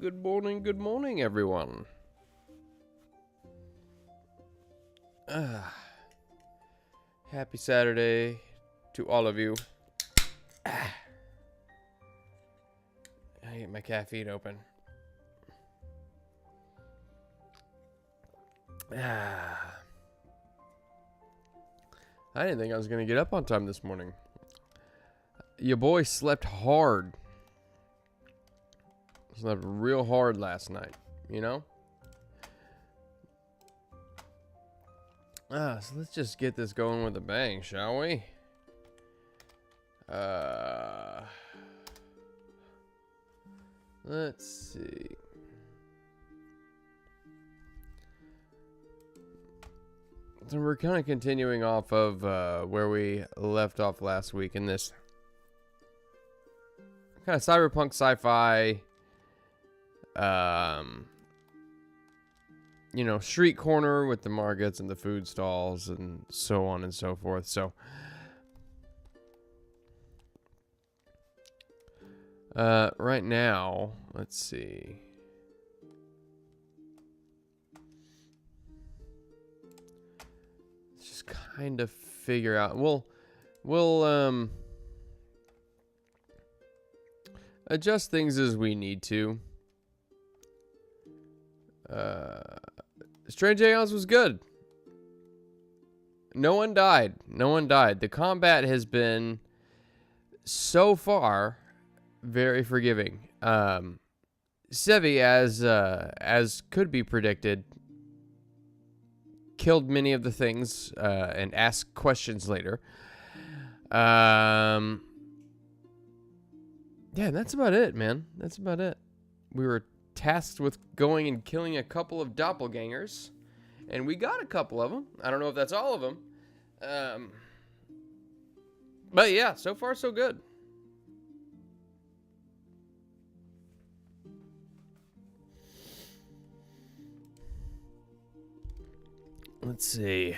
Good morning, everyone. Happy Saturday to all of you. I get my caffeine open. I didn't think I was going to get up on time this morning. Your boy slept hard. Slept real hard last night, you know? So let's just get this going with a bang, shall we? Let's see. So we're kind of continuing off of where we left off last week in this kind of cyberpunk sci-fi, you know, street corner with the markets and the food stalls and so on and so forth. So, right now, let's see. Let's just kind of figure out. We'll adjust things as we need to. Strange Aeons was good. No one died. The combat has been, so far, very forgiving. Sevi, as could be predicted, killed many of the things and asked questions later. Yeah, that's about it, man. That's about it. We were tasked with going and killing a couple of doppelgangers, and we got a couple of them. I don't know if that's all of them, but yeah, so far so good. Let's see.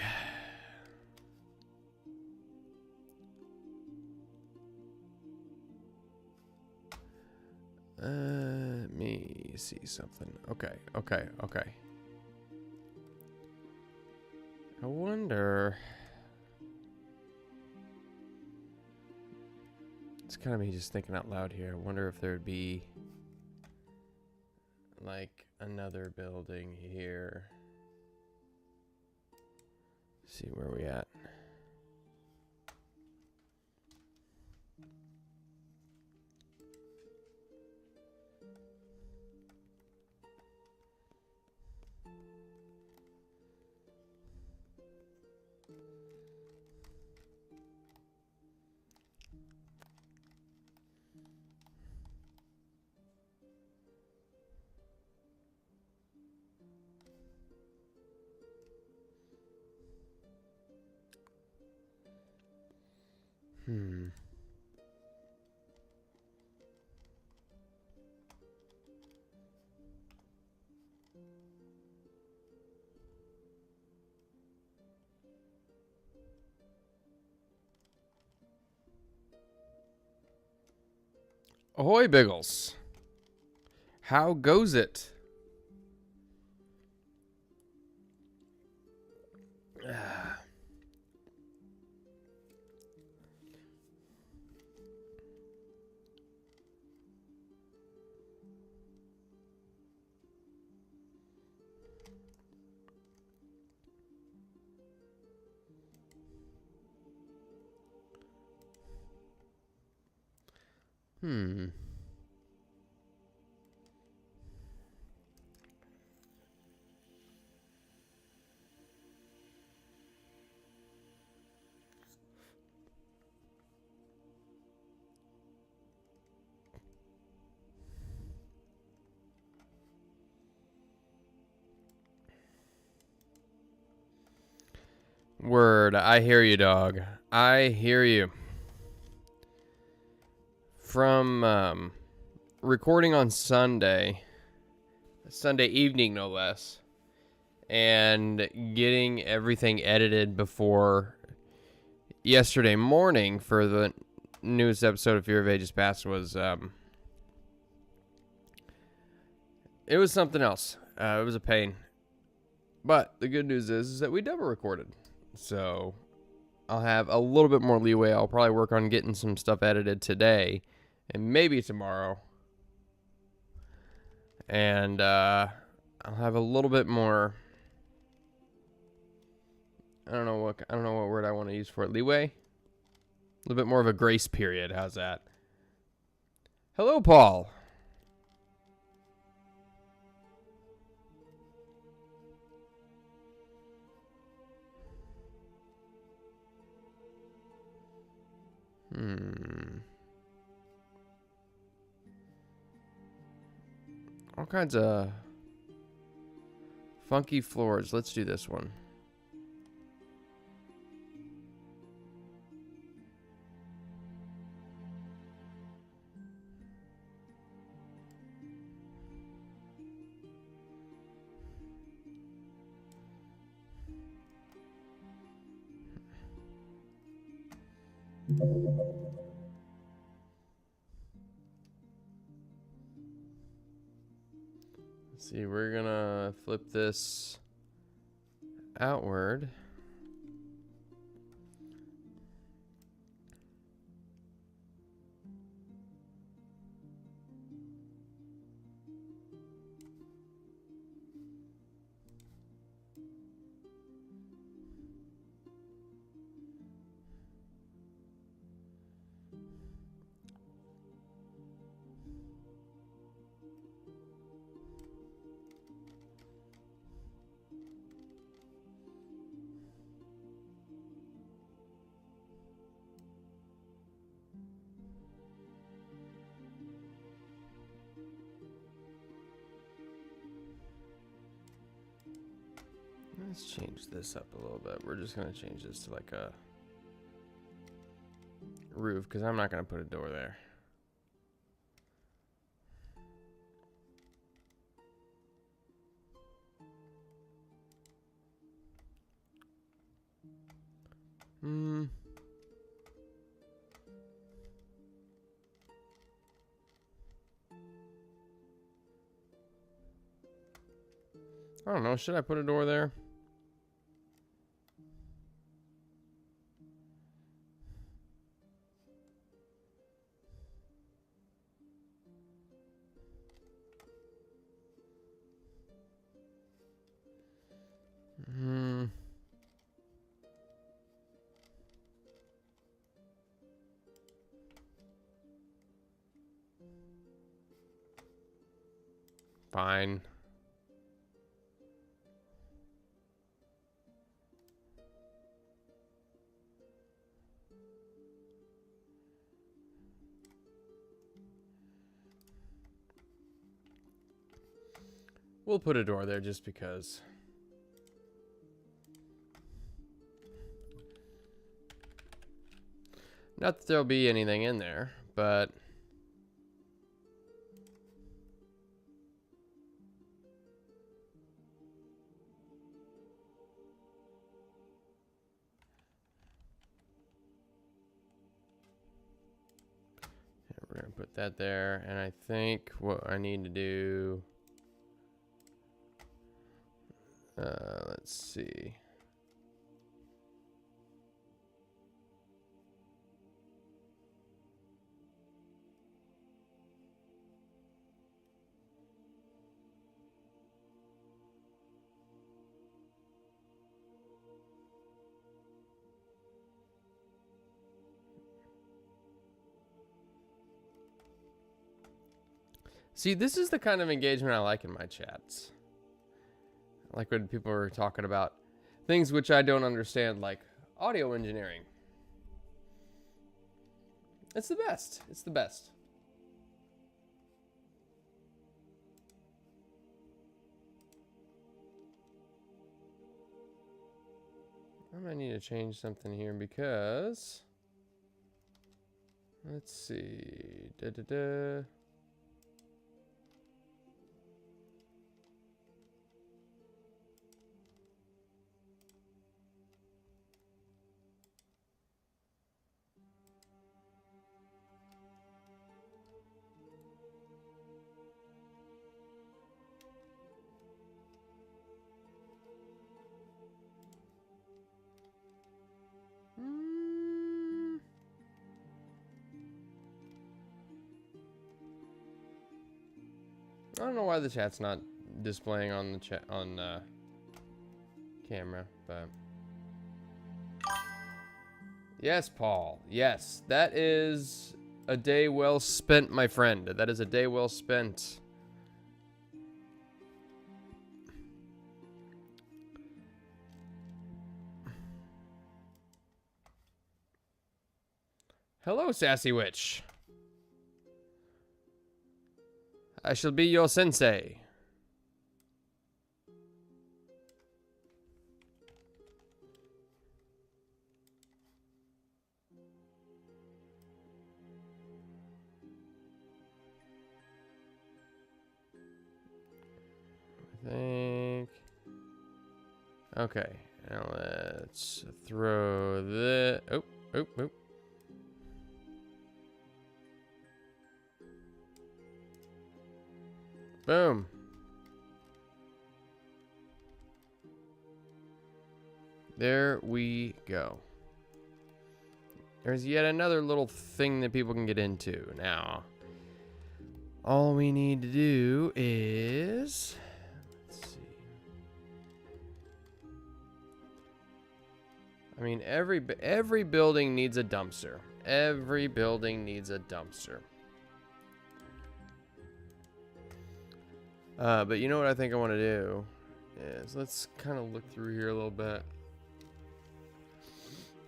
Let me see something. Okay. I wonder. It's kind of me just thinking out loud here. I wonder if there'd be like another building here. Let's see where we at. Ahoy, Biggles. How goes it? Word. I hear you, dog. I hear you. From recording on Sunday evening, no less, and getting everything edited before yesterday morning for the newest episode of Fear of Ages Past was It was something else. It was a pain. But the good news is that we double recorded. So I'll have a little bit more leeway. I'll probably work on getting some stuff edited today and maybe tomorrow. And I'll have a little bit more. I don't know what word I want to use for it. Leeway? A little bit more of a grace period. How's that? Hello, Paul. All kinds of funky floors. Let's do this one. Let's see, we're gonna flip this outward. Let's change this up a little bit. We're just gonna change this to like a roof because I'm not gonna put a door there. I don't know. Should I put a door there? Fine. We'll put a door there just because. Not that there'll be anything in there, but we're gonna put that there. And I think what I need to do, let's see. See, this is the kind of engagement I like in my chats. I like when people are talking about things which I don't understand, like audio engineering. It's the best. It's the best. I might need to change something here because, let's see. don't know why the chat's not displaying on the chat on camera, but yes, Paul. Yes, that is a day well spent, my friend. That is a day well spent. Hello, Sassy Witch. I shall be your sensei. I think. Okay, now let's throw the. Oh. Boom. There we go. There's yet another little thing that people can get into. Now, all we need to do is... Let's see. I mean, every building needs a dumpster. Every building needs a dumpster. But you know what I think I want to do is let's kind of look through here a little bit.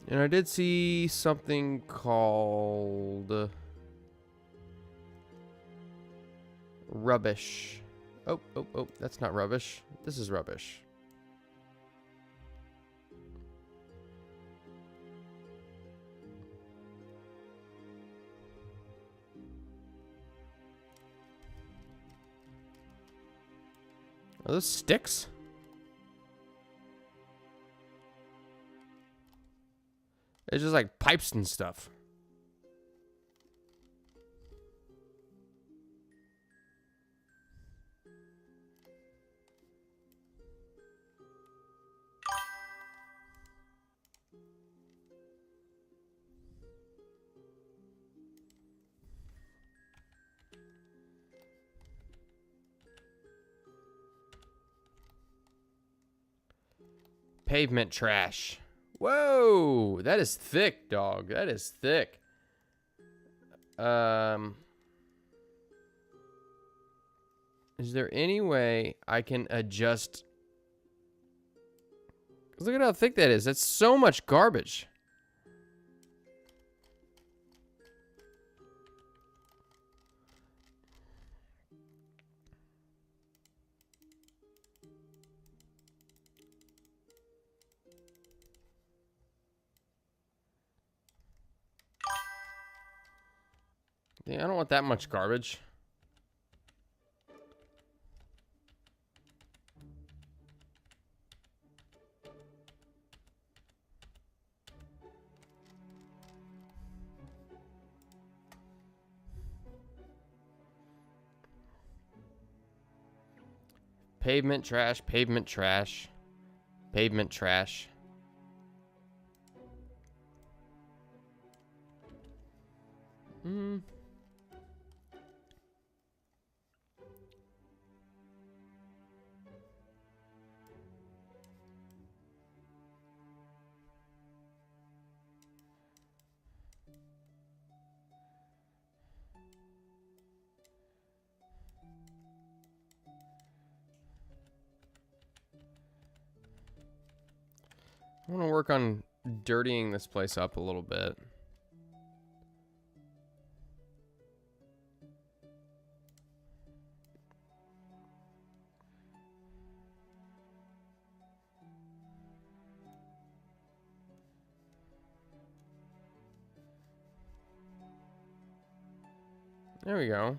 And I did see something called rubbish. Oh, that's not rubbish. This is rubbish. Are those sticks? It's just like pipes and stuff. Pavement trash. Whoa, that is thick, dog. That is thick. Is there any way I can adjust? 'Cause look at how thick that is. That's so much garbage. Yeah, I don't want that much garbage. Pavement trash, pavement trash, pavement trash. Hmm. I want to work on dirtying this place up a little bit. There we go.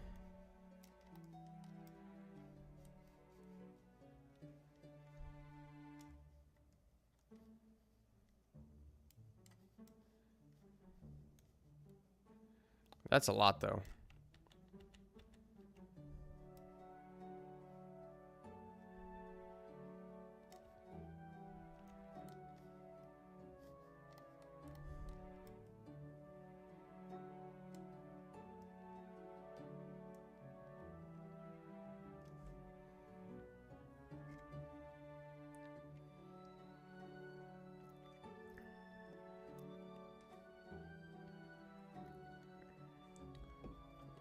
That's a lot, though.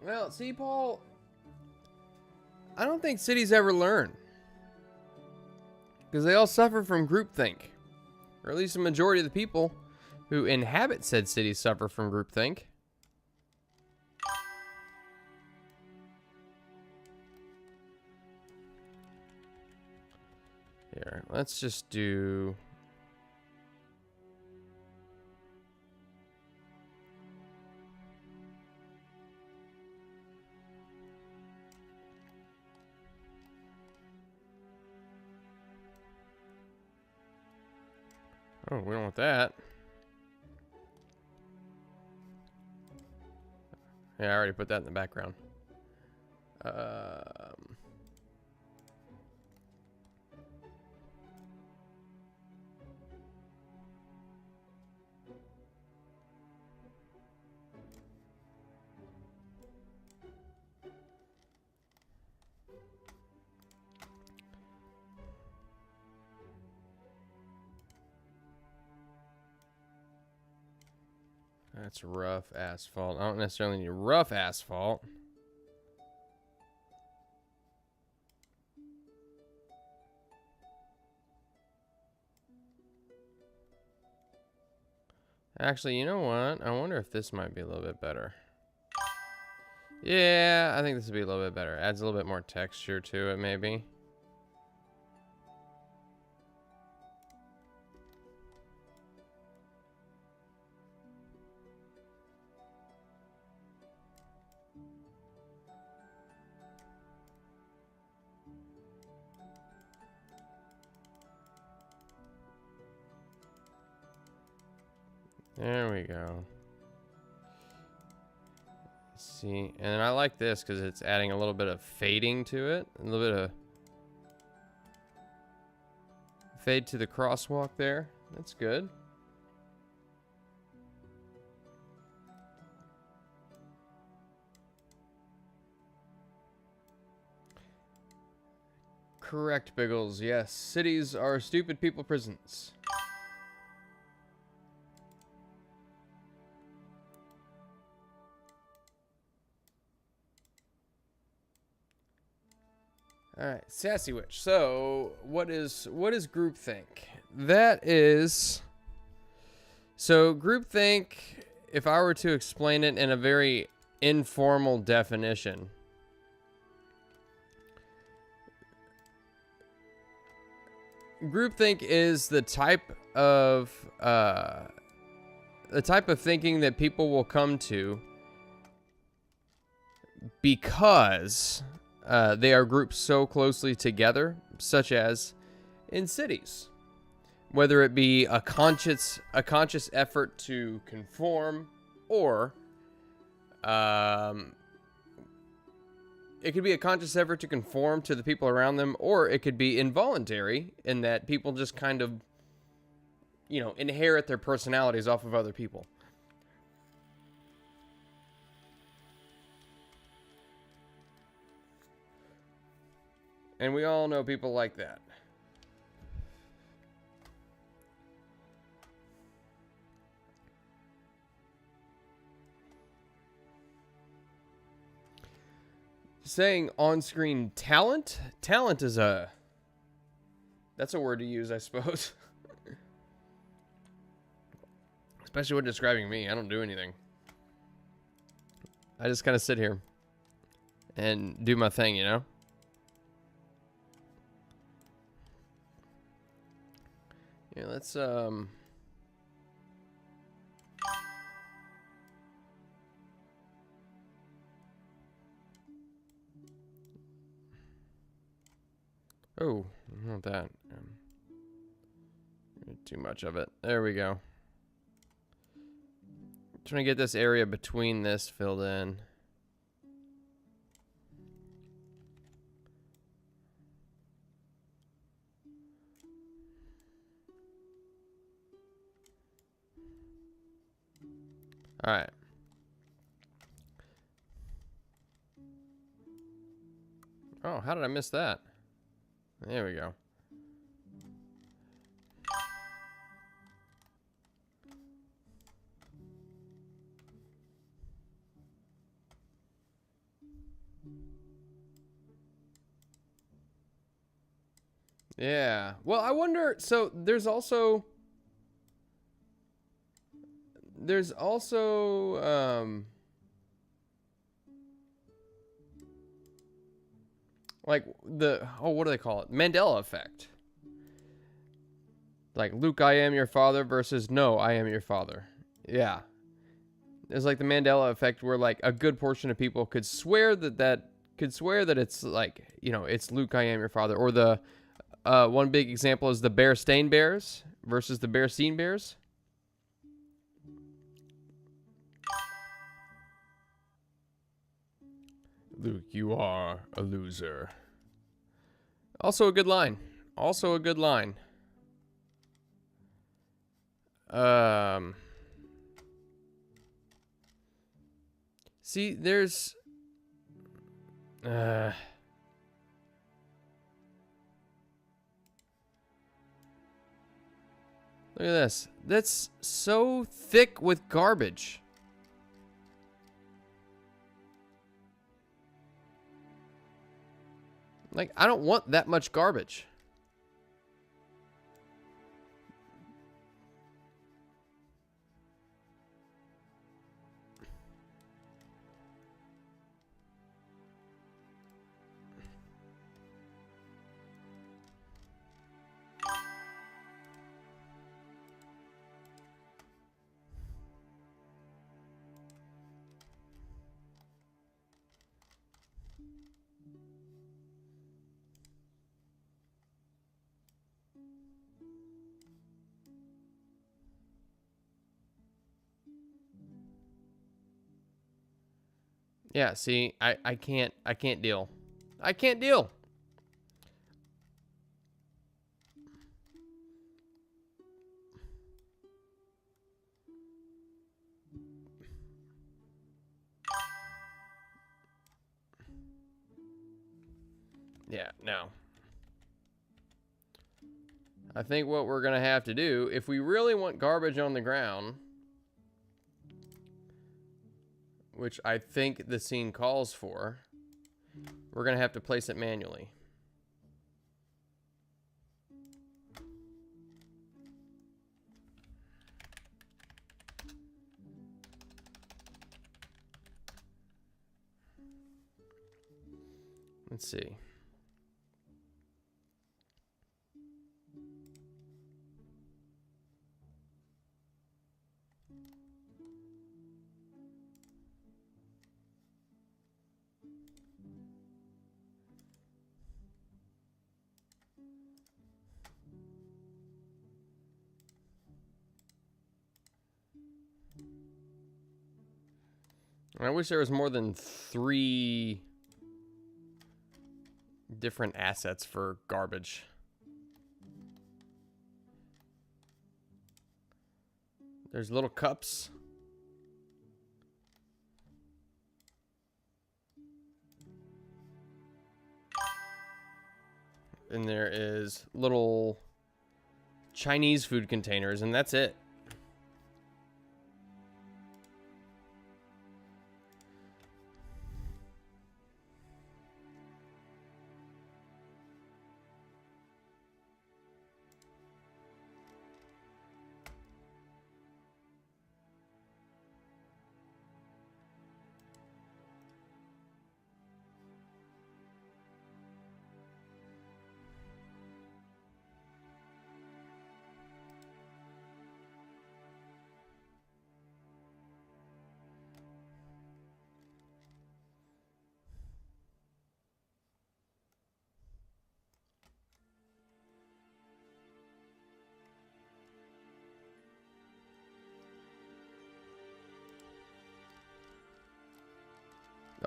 Well, see, Paul, I don't think cities ever learn. Because they all suffer from groupthink. Or at least a majority of the people who inhabit said cities suffer from groupthink. Here, let's just do... Oh, we don't want that. Yeah, I already put that in the background. That's rough asphalt. I don't necessarily need rough asphalt. Actually, you know what? I wonder if this might be a little bit better. Yeah, I think this would be a little bit better. Adds a little bit more texture to it, maybe. There we go. See, and I like this because it's adding a little bit of fading to it. A little bit of fade to the crosswalk there. That's good. Correct, Biggles. Yes, cities are stupid people prisons. All right, Sassy Witch. So, what is groupthink? That is, so groupthink, if I were to explain it in a very informal definition, groupthink is the type of thinking that people will come to because they are grouped so closely together, such as in cities. Whether it be a conscious effort to conform, or it could be a conscious effort to conform to the people around them, or it could be involuntary in that people just kind of, you know, inherit their personalities off of other people. And we all know people like that. Saying on-screen talent? Talent is that's a word to use, I suppose. Especially when describing me. I don't do anything. I just kind of sit here and do my thing, you know? Yeah, let's Oh, I want that. Too much of it. There we go. Trying to get this area between this filled in. All right. Oh, how did I miss that? There we go. Yeah. Well, I wonder. So there's also like what do they call it? Mandela effect. Like Luke, I am your father versus no, I am your father. Yeah. It's like the Mandela effect where like a good portion of people could swear that it's like, it's Luke, I am your father. Or the one big example is the Bear Stain Bears versus the Bear Seen Bears. Luke, you are a loser. Also a good line. Also a good line. See, there's look at this. That's so thick with garbage. Like, I don't want that much garbage. Yeah, see, I can't deal. I can't deal. Yeah, no. I think what we're going to have to do, if we really want garbage on the ground, which I think the scene calls for, we're going to have to place it manually. Let's see. I wish there was more than 3 different assets for garbage. There's little cups. And there is little Chinese food containers, and that's it.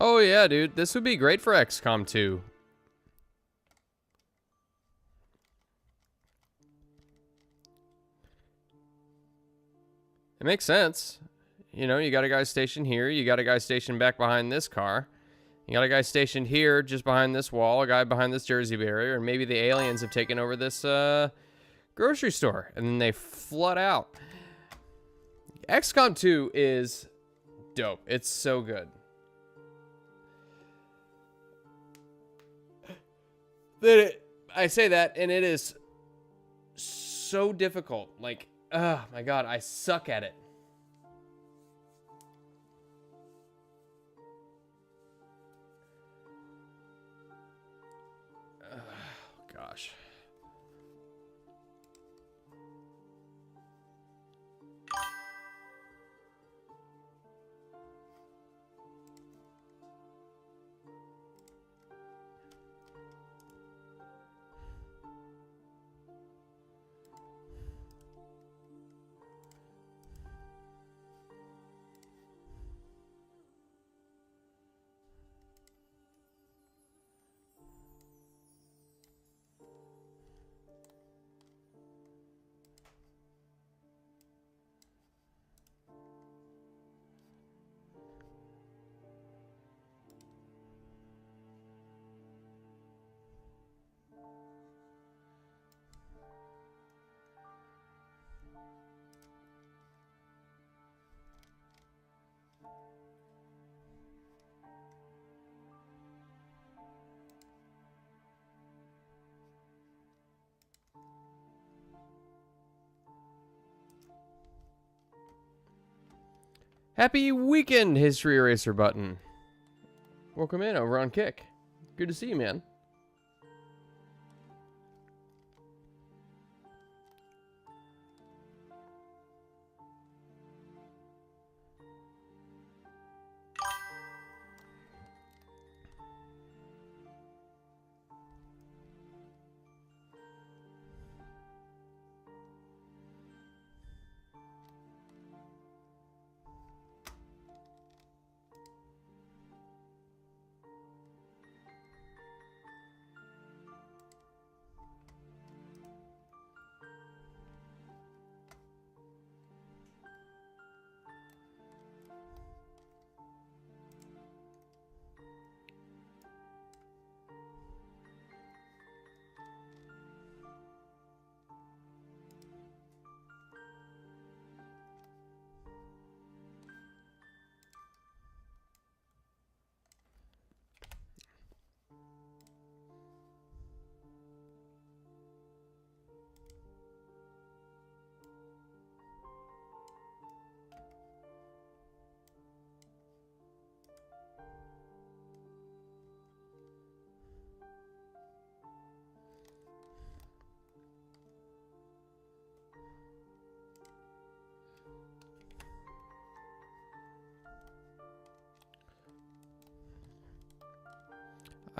Oh yeah, dude. This would be great for XCOM 2. It makes sense. You know, you got a guy stationed here. You got a guy stationed back behind this car. You got a guy stationed here just behind this wall. A guy behind this Jersey barrier. And maybe the aliens have taken over this grocery store. And then they flood out. XCOM 2 is dope. It's so good. I say that, and it is so difficult. Like, oh my god, I suck at it. Oh, gosh. Happy weekend, History Eraser button. Welcome in over on Kick. Good to see you, man.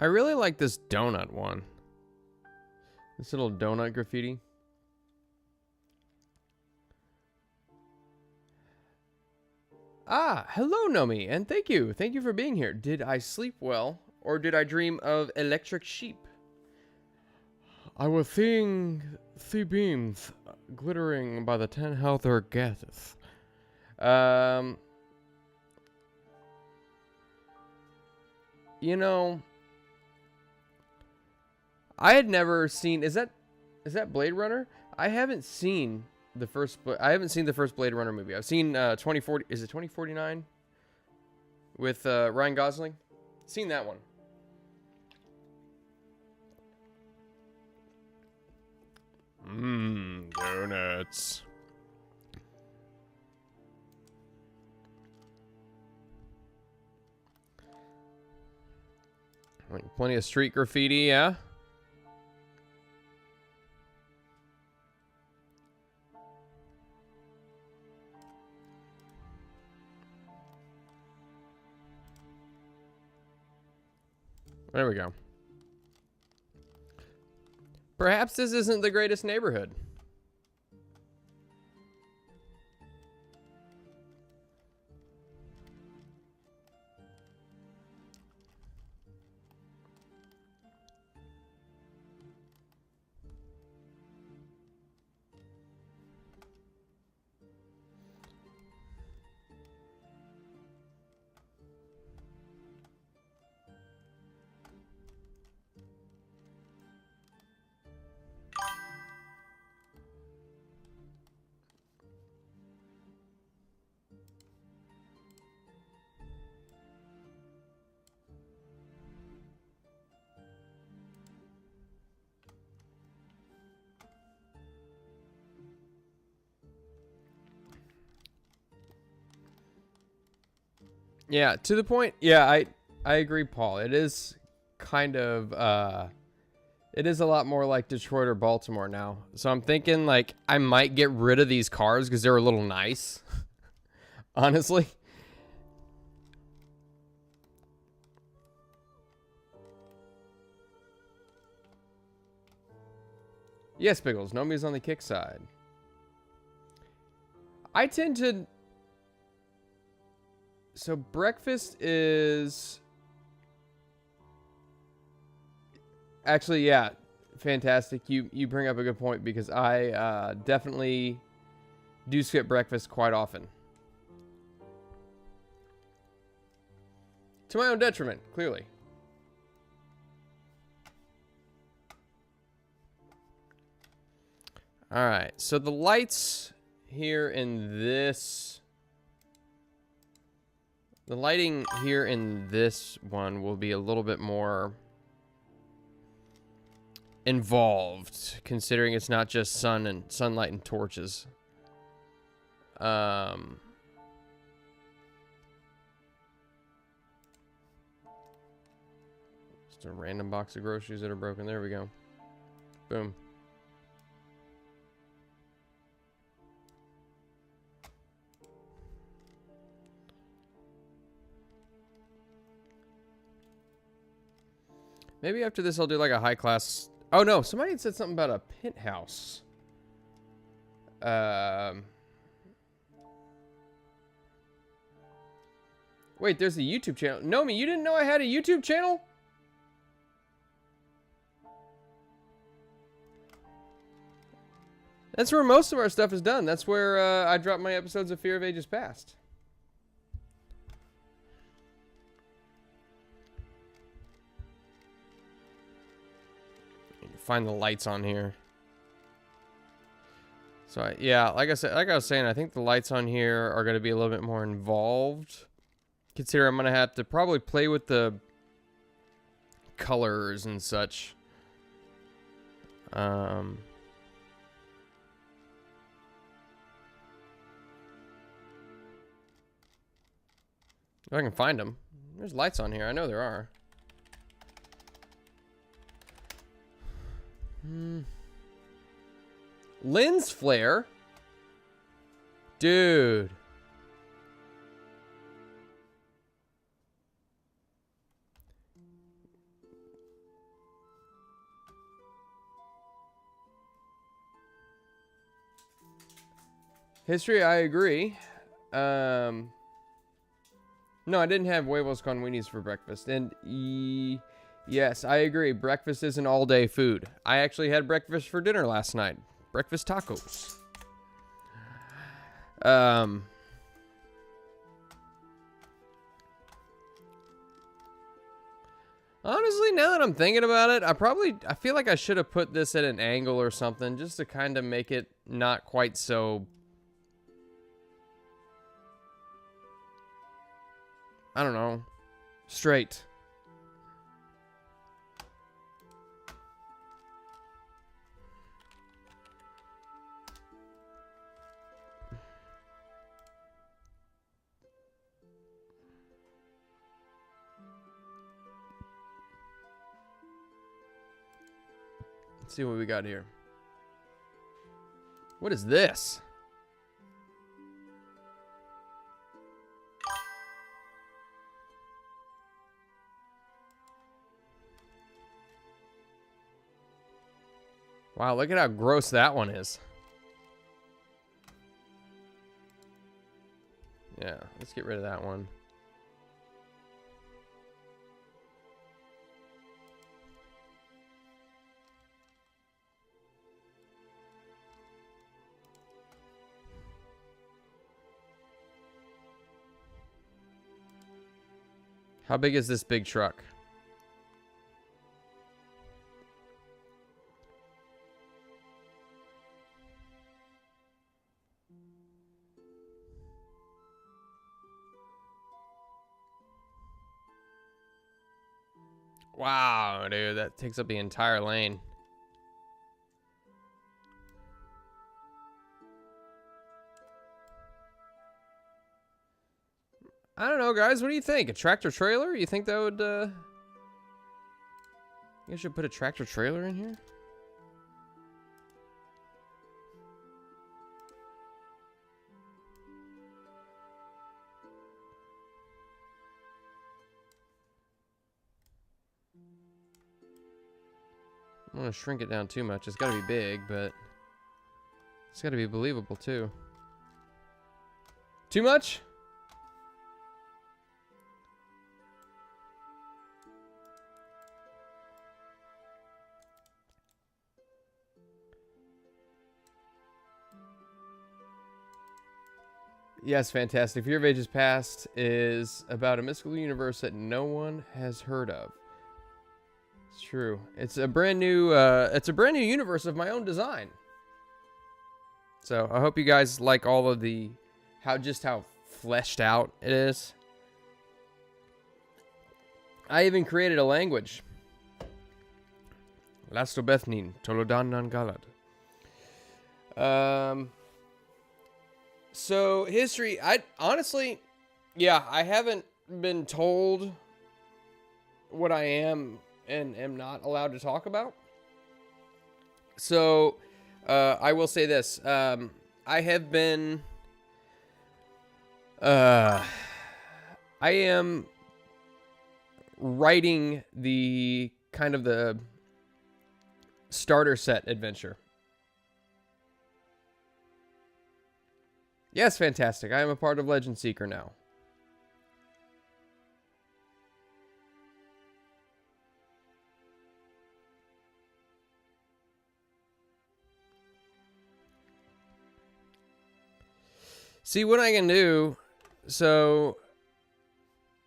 I really like this donut one. This little donut graffiti. Ah, hello, Nomi, and thank you. Thank you for being here. Did I sleep well, or did I dream of electric sheep? I was seeing sea beams glittering by the 10 healthier gases. You know, I had never seen. Is that Blade Runner? I haven't seen the first. I haven't seen the first Blade Runner movie. I've seen 2040. Is it 2049? With Ryan Gosling. Seen that one. Mmm, donuts. Like plenty of street graffiti, yeah. There we go. Perhaps this isn't the greatest neighborhood. Yeah, to the point. Yeah, I agree, Paul. It is kind of it is a lot more like Detroit or Baltimore now. So I'm thinking like I might get rid of these cars because they're a little nice. Honestly. Yes, Biggles. Nomi's on the kick side. I tend to. So breakfast is. Actually, yeah, fantastic. You bring up a good point because I definitely do skip breakfast quite often. To my own detriment, clearly. All right, so the lights here in this... The lighting here in this one will be a little bit more involved, considering it's not just sunlight and torches. Just a random box of groceries that are broken. There we go. Boom. Maybe after this I'll do like a high class... Oh no, somebody had said something about a penthouse. Wait, there's a YouTube channel. Nomi, you didn't know I had a YouTube channel? That's where most of our stuff is done. That's where I drop my episodes of Fear of Ages Past. Find the lights on here. So yeah, like I was saying, I think the lights on here are going to be a little bit more involved. Consider I'm going to have to probably play with the colors and such. If I can find them. There's lights on here. I know there are. Lens flare? Dude. History, I agree. No, I didn't have huevos con weenies for breakfast. And yes, I agree. Breakfast is an all-day food. I actually had breakfast for dinner last night. Breakfast tacos. Honestly, now that I'm thinking about it, I feel like I should have put this at an angle or something just to kind of make it not quite so... I don't know. Straight. Let's see what we got here. What is this? Wow, look at how gross that one is. Yeah, let's get rid of that one. How big is this big truck? Wow, dude, that takes up the entire lane. I don't know, guys. What do you think? A tractor trailer? You think that would, you should put a tractor trailer in here? I don't want to shrink it down too much. It's got to be big, but it's got to be believable, too. Too much? Yes, fantastic. Fear of Ages Past is about a mystical universe that no one has heard of. It's true. It's a brand new universe of my own design. So I hope you guys like all of the how fleshed out it is. I even created a language. Lastobethnin Tolodan Nangalad. So history, I honestly, yeah, I haven't been told what I am and am not allowed to talk about. So I will say this. I have been, I am writing the kind of the starter set adventure. Yes, fantastic. I am a part of Legend Seeker now. See what I can do. So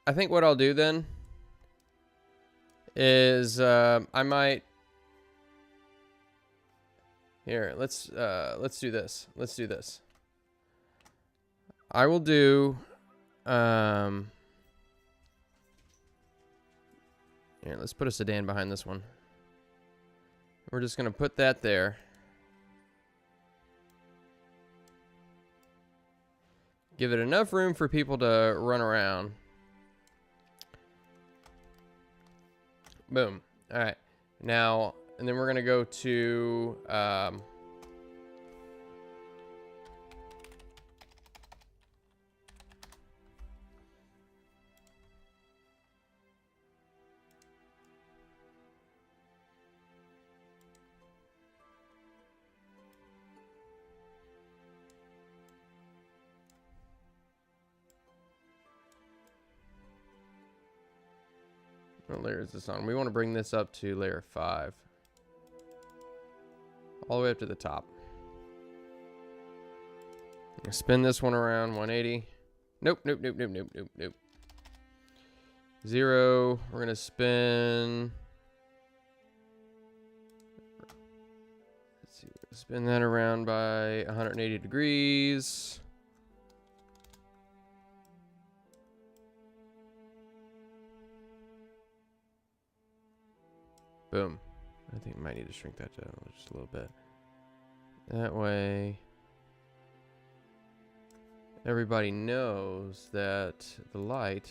I think what I'll do then is I might here, let's do this. Let's do this. I will do here, let's put a sedan behind this one. We're just gonna put that there. Give it enough room for people to run around. Boom. All right. Now, and then we're going to go to... what layer is this on? We want to bring this up to layer 5. All the way up to the top. Spin this one around 180. Nope, nope, nope, nope, nope, nope, nope. 0. We're going to spin... Let's see. Spin that around by 180 degrees. Boom. I think I might need to shrink that down just a little bit. That way, everybody knows that the light...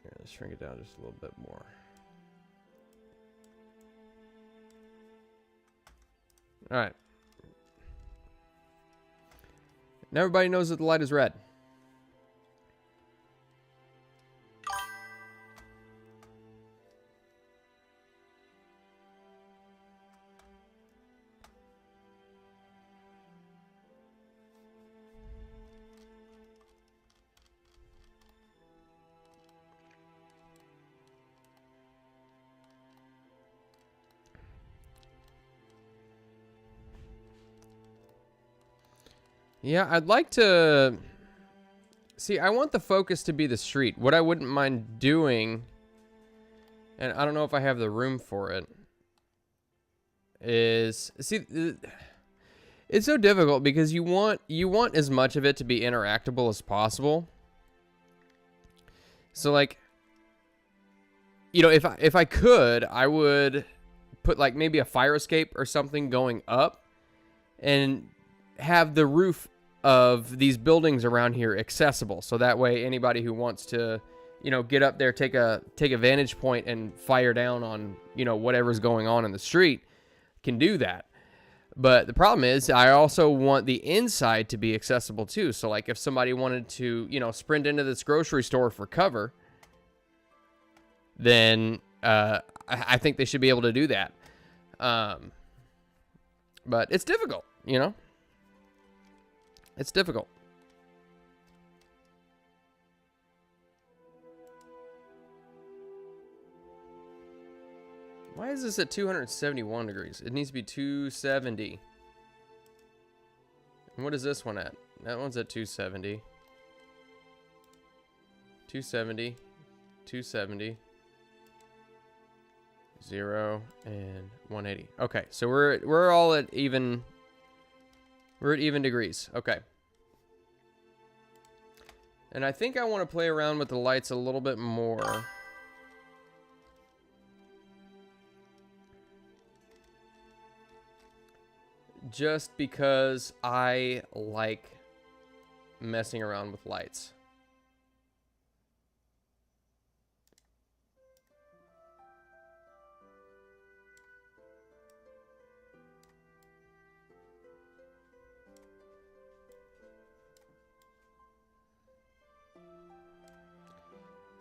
Here, let's shrink it down just a little bit more. Alright. Now everybody knows that the light is red. Yeah, I'd like to... See, I want the focus to be the street. What I wouldn't mind doing, and I don't know if I have the room for it, is... See, it's so difficult because you want as much of it to be interactable as possible. So, like, you know, if I could, I would put, like, maybe a fire escape or something going up and have the roof of these buildings around here accessible, so that way anybody who wants to, you know, get up there, take a vantage point and fire down on, you know, whatever's going on in the street can do that. But the problem is I also want the inside to be accessible too. So like if somebody wanted to, you know, sprint into this grocery store for cover, then I think they should be able to do that. But it's difficult, you know? It's difficult. Why is this at 271 degrees? It needs to be 270. And what is this one at? That one's at 270. 270. 270. 0 and 180. Okay, so we're all at even. We're at even degrees. Okay. And I think I want to play around with the lights a little bit more. Just because I like messing around with lights.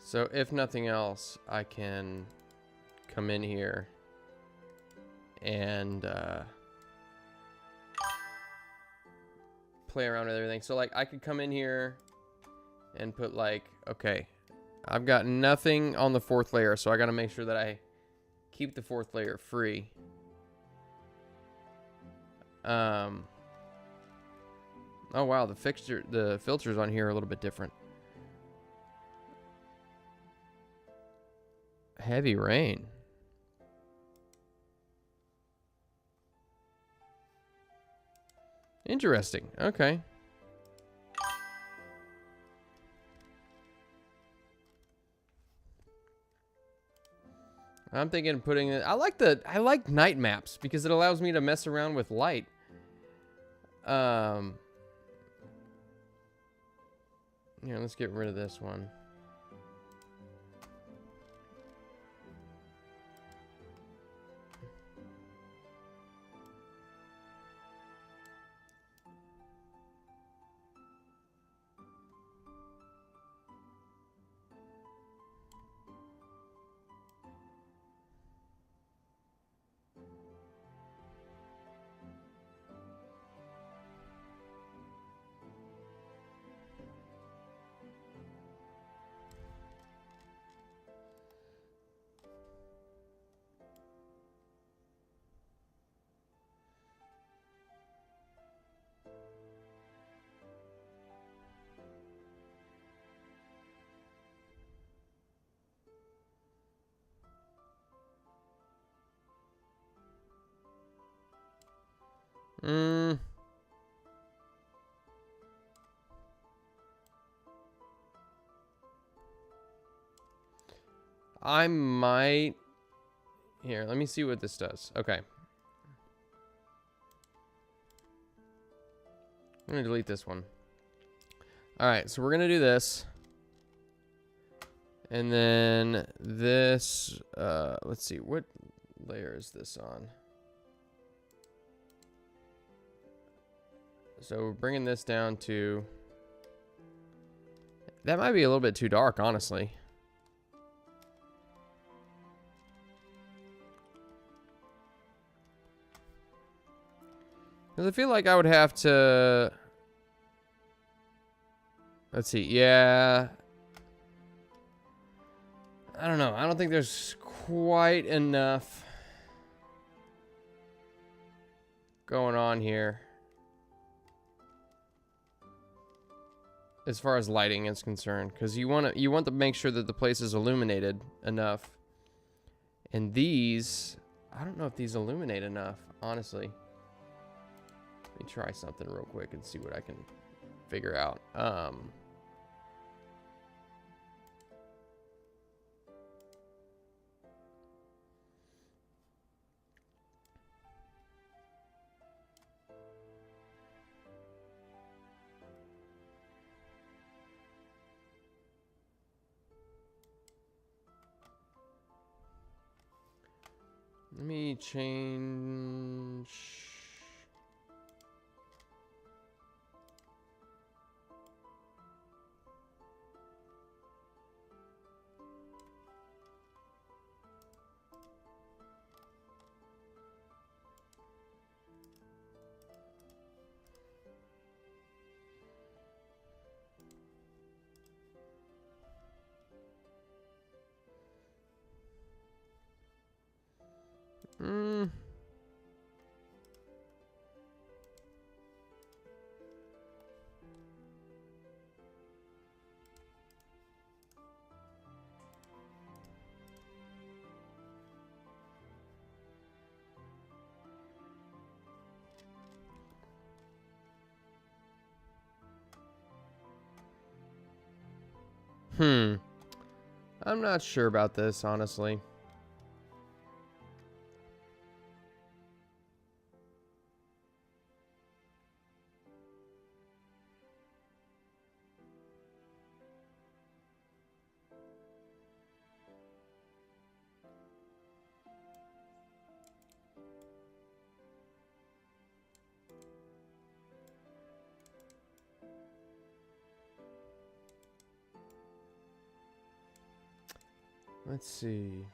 So if nothing else, I can come in here and play around with everything. So like I could come in here and put like, okay, I've got nothing on the fourth layer, so I got to make sure that I keep the fourth layer free. Oh wow, the filters on here are a little bit different. Heavy rain. Interesting. Okay. I'm thinking of putting it. I like night maps because it allows me to mess around with light. Yeah, let's get rid of this one. I might. Here, let me see what this does. Okay. I'm going to delete this one. Alright, so we're going to do this. And then this, let's see, what layer is this on? So we're bringing this down to... That might be a little bit too dark, honestly. Because I feel like I would have to... Let's see, yeah... I don't know. I don't think there's quite enough going on here as far as lighting is concerned, because you want to make sure that the place is illuminated enough. And these, I don't know if these illuminate enough, honestly. Let me try something real quick and see what I can figure out. Let me change. Hmm. I'm not sure about this, honestly. Let's see.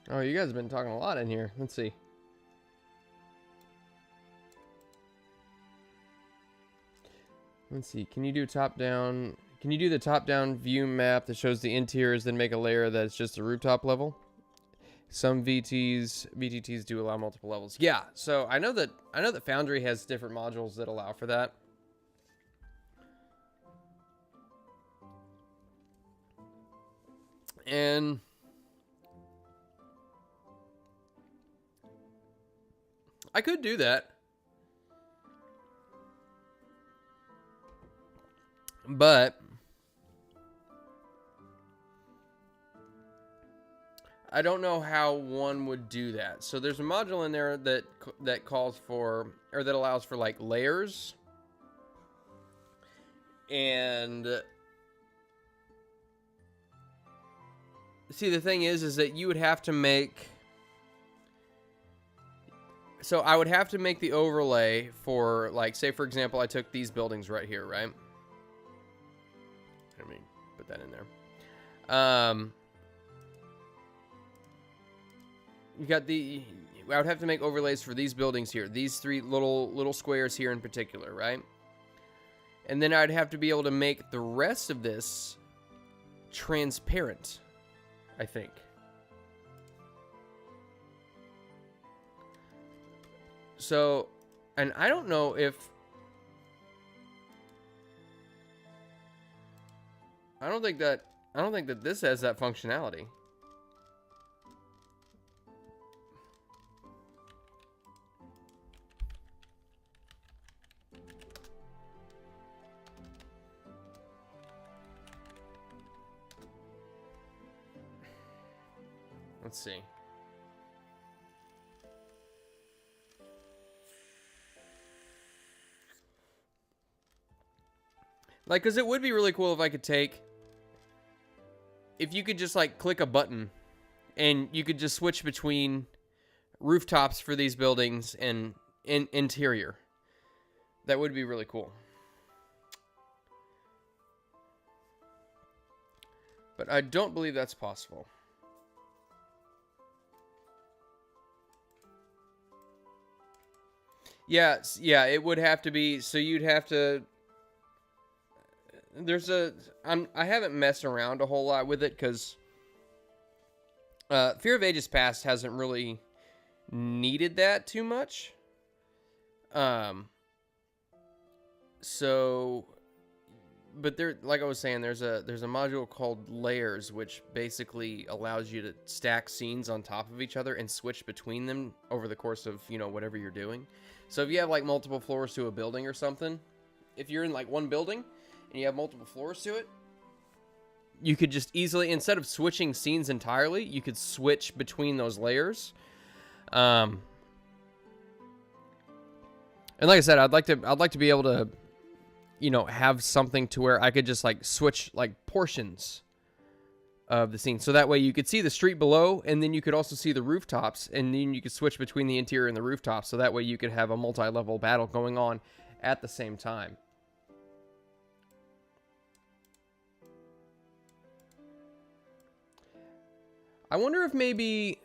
Oh, you guys have been talking a lot in here. Let's see. Let's see. Can you do top-down? Can you do the top-down view map that shows the interiors, then make a layer that's just a rooftop level? Some VTTs do allow multiple levels. Yeah. So I know that Foundry has different modules that allow for that. And I could do that. But I don't know how one would do that. So there's a module in there that calls for, or that allows for, like, layers. And see, the thing is that you would have to make, so I would have to make the overlay for, like, say for example, I took these buildings right here, right? Let me put that in there. You got the, I would have to make overlays for these buildings here, these three little squares here in particular, right? And then I'd have to be able to make the rest of this transparent, I think. So, and I don't know if, I don't think that this has that functionality. Let's see. Like, because it would be really cool if I could take, if you could just, like, click a button and you could just switch between rooftops for these buildings and interior. That would be really cool. But I don't believe that's possible. Yeah, it would have to be, so you'd have to, there's a, I haven't messed around a whole lot with it, because Fear of Ages Past hasn't really needed that too much. So, but there, like I was saying, there's a module called Layers, which basically allows you to stack scenes on top of each other and switch between them over the course of, you know, whatever you're doing. So if you have, like, multiple floors to a building or something, if you're in, like, one building and you have multiple floors to it, you could just easily, instead of switching scenes entirely, you could switch between those layers. And like I said, I'd like to be able to, you know, have something to where I could just, like, switch, like, portions of the scene. So that way you could see the street below, and then you could also see the rooftops, and then you could switch between the interior and the rooftops. So that way you could have a multi-level battle going on at the same time. I wonder if maybe...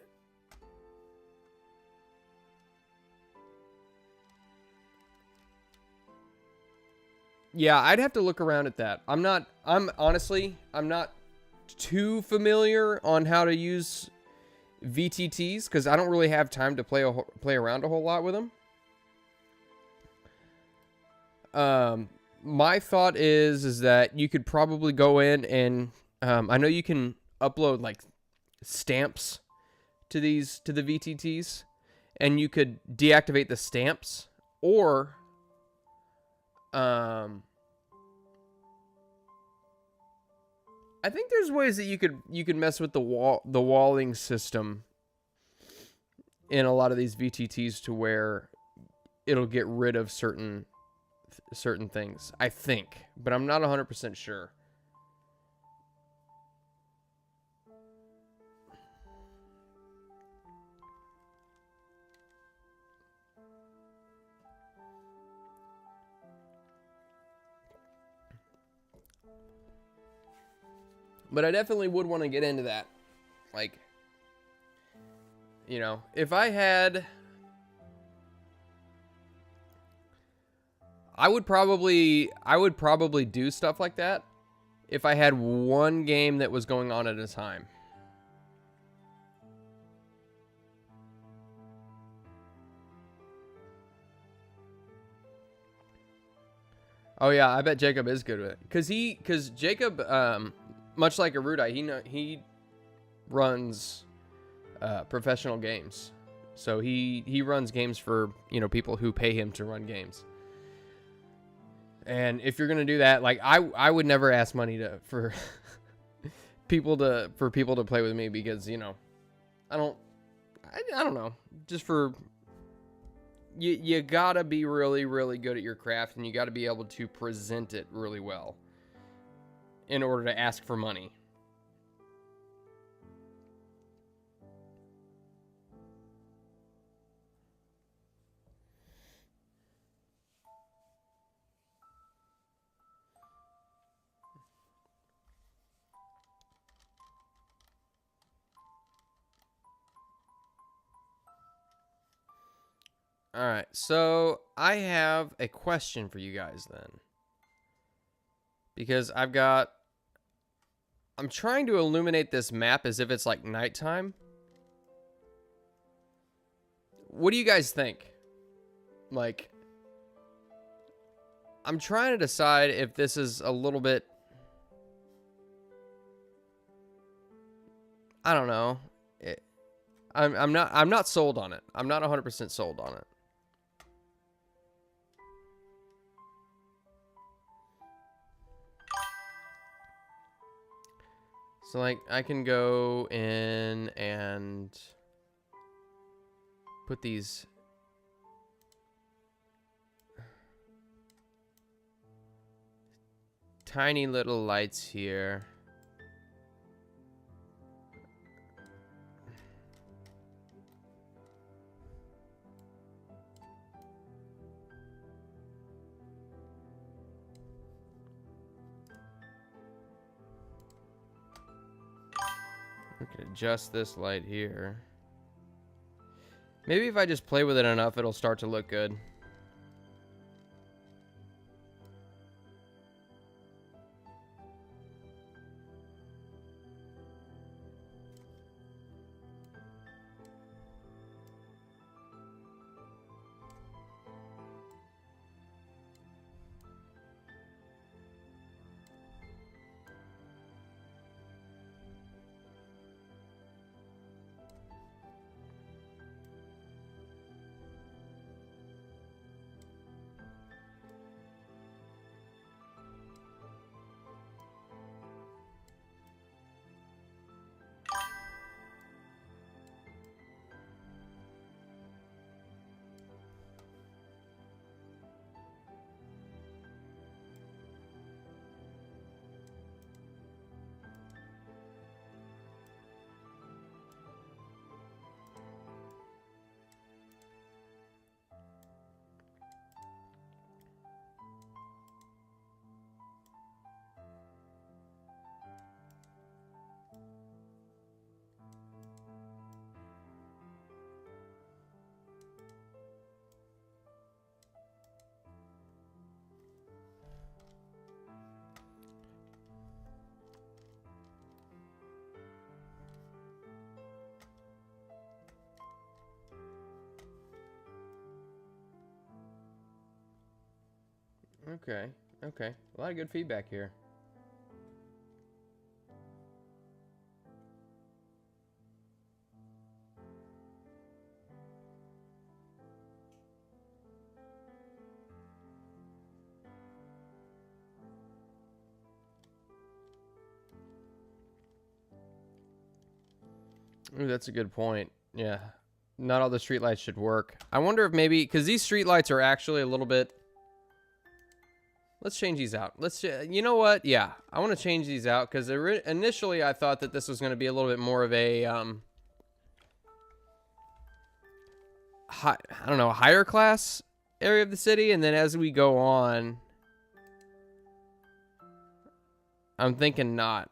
Yeah, I'd have to look around at that. I'm not too familiar on how to use VTTs because I don't really have time to play around a whole lot with them. My thought is that you could probably go in and I know you can upload like stamps to the VTTs, and you could deactivate the stamps, or I think there's ways that you could mess with the walling system in a lot of these VTTs to where it'll get rid of certain things. I think, but I'm not 100% sure. But I definitely would want to get into that. Like, you know, if I had... I would probably do stuff like that if I had one game that was going on at a time. Oh yeah, I bet Jacob is good with it. Cause Jacob, much like Erudite, he runs professional games. So he runs games for, you know, people who pay him to run games. And if you're gonna do that, like I would never ask money for people to play with me, because, you know, I don't know, just for you gotta be really, really good at your craft, and you gotta be able to present it really well in order to ask for money. All right, so I have a question for you guys then. Because I'm trying to illuminate this map as if it's like nighttime. What do you guys think? Like, I'm trying to decide if this is a little bit... I don't know. I'm not sold on it. I'm not 100% sold on it. So, like, I can go in and put these tiny little lights here. We can adjust this light here. Maybe if I just play with it enough, it'll start to look good. Okay. Okay. A lot of good feedback here. Ooh, that's a good point. Yeah. Not all the streetlights should work. I wonder if maybe, because these streetlights are actually a little bit... Let's change these out. You know what? Yeah, I want to change these out because initially I thought that this was going to be a little bit more of a, I don't know, higher class area of the city. And then as we go on, I'm thinking not.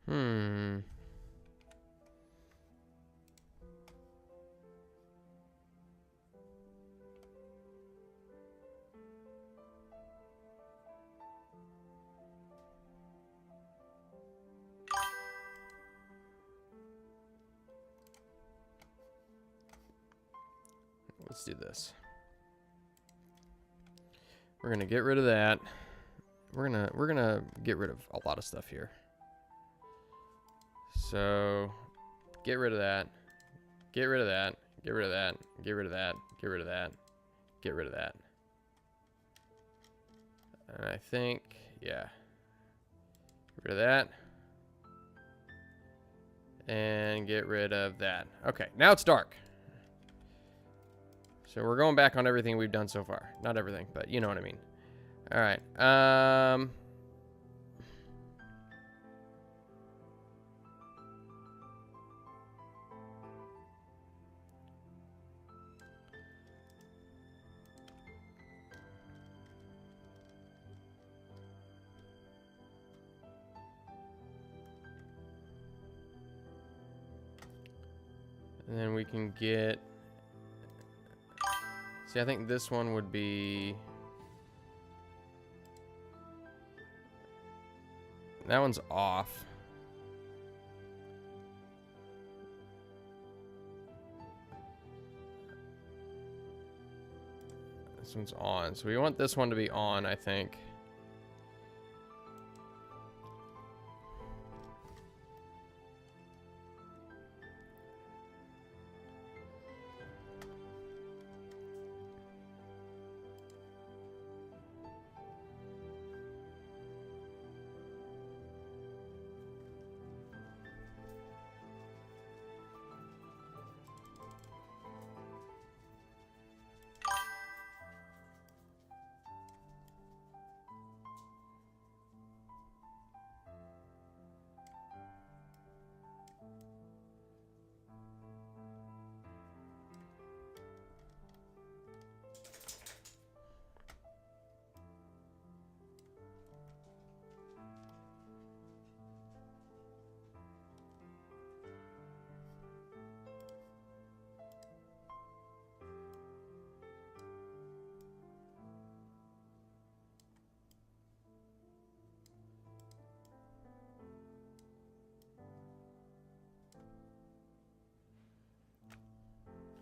Hmm. Let's do this. We're gonna get rid of that. We're gonna get rid of a lot of stuff here. So get rid of that. Get rid of that. Get rid of that. Get rid of that. Get rid of that. Get rid of that. And I think, yeah. Get rid of that. And get rid of that. Okay, now it's dark. So we're going back on everything we've done so far. Not everything, but you know what I mean. All right. And then we can get... See, I think this one would be... That one's off. This one's on. So we want this one to be on, I think.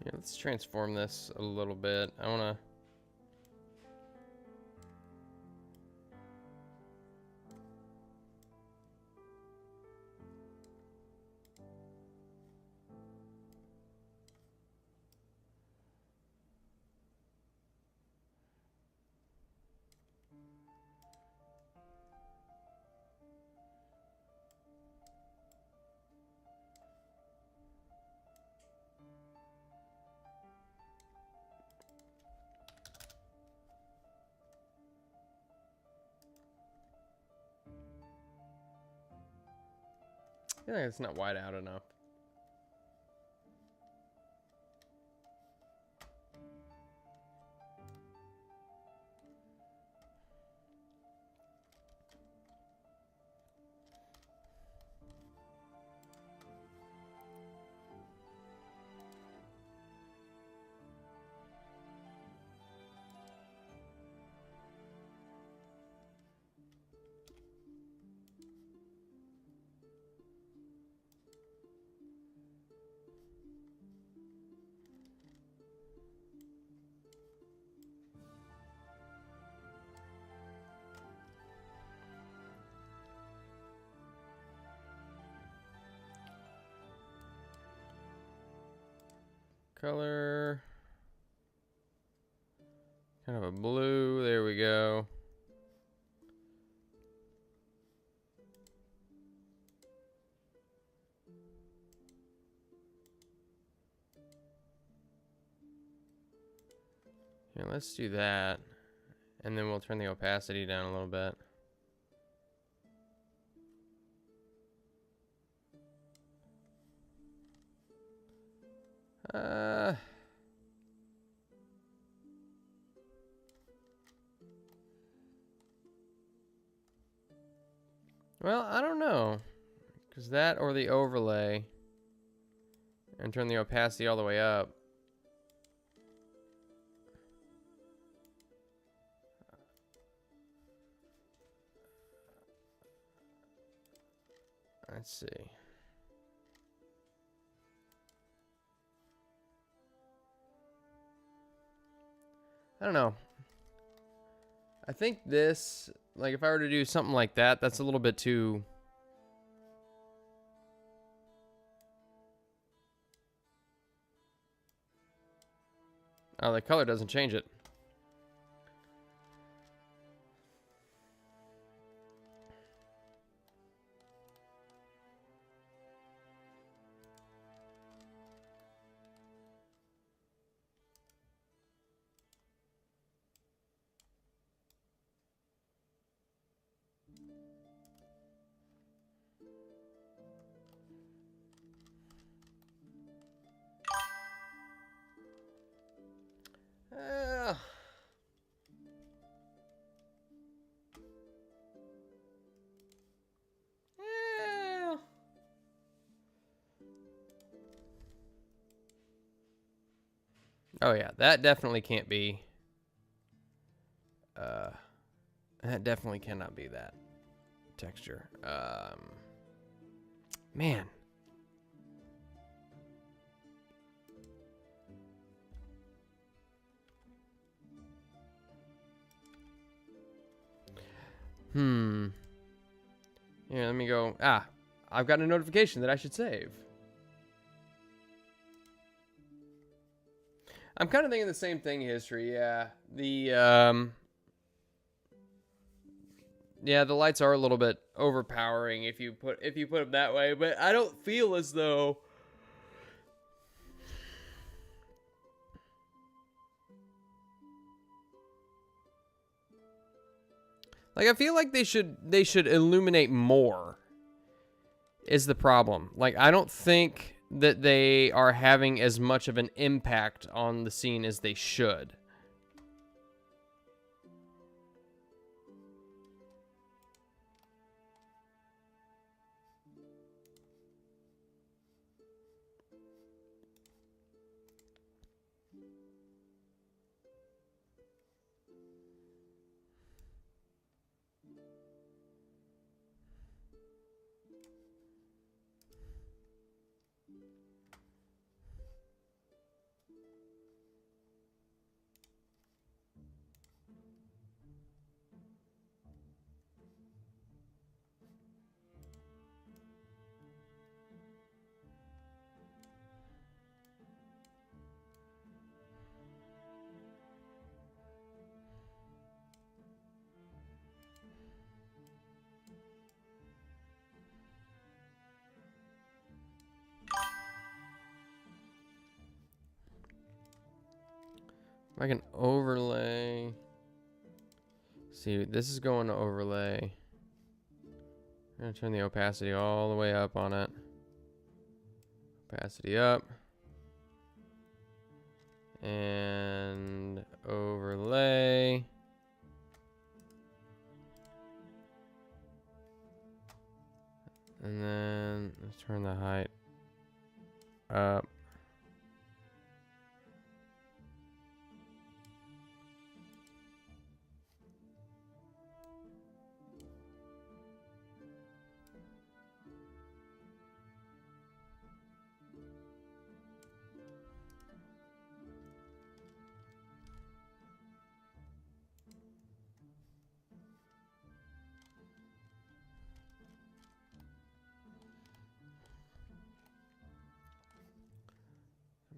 Yeah, let's transform this a little bit. I want to... Yeah, it's not wide out enough. Color. Kind of a blue. There we go. Here, let's do that. And then we'll turn the opacity down a little bit. Well, I don't know. Because that or the overlay. And turn the opacity all the way up. Let's see. I don't know. I think this, like if I were to do something like that, that's a little bit too... Oh, the color doesn't change it. Oh yeah, that definitely can't be. That definitely cannot be that texture. Man. Here, let me go. I've got a notification that I should save. I'm kind of thinking the same thing, history. Yeah, the lights are a little bit overpowering if you put them that way, but I don't feel as though like I feel like they should illuminate more. Is the problem. Like I don't think that they are having as much of an impact on the scene as they should. I can overlay. See, this is going to overlay. I'm going to turn the opacity all the way up on it. Opacity up. And overlay. And then let's turn the height up.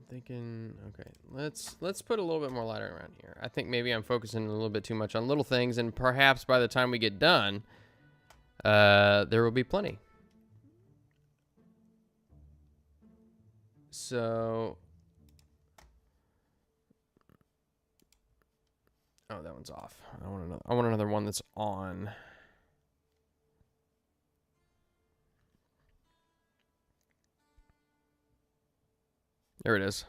Thinking, okay, let's put a little bit more light around here. I think maybe I'm focusing a little bit too much on little things, and perhaps by the time we get done, there will be plenty. So, oh, that one's off. I want another one that's on. There it is.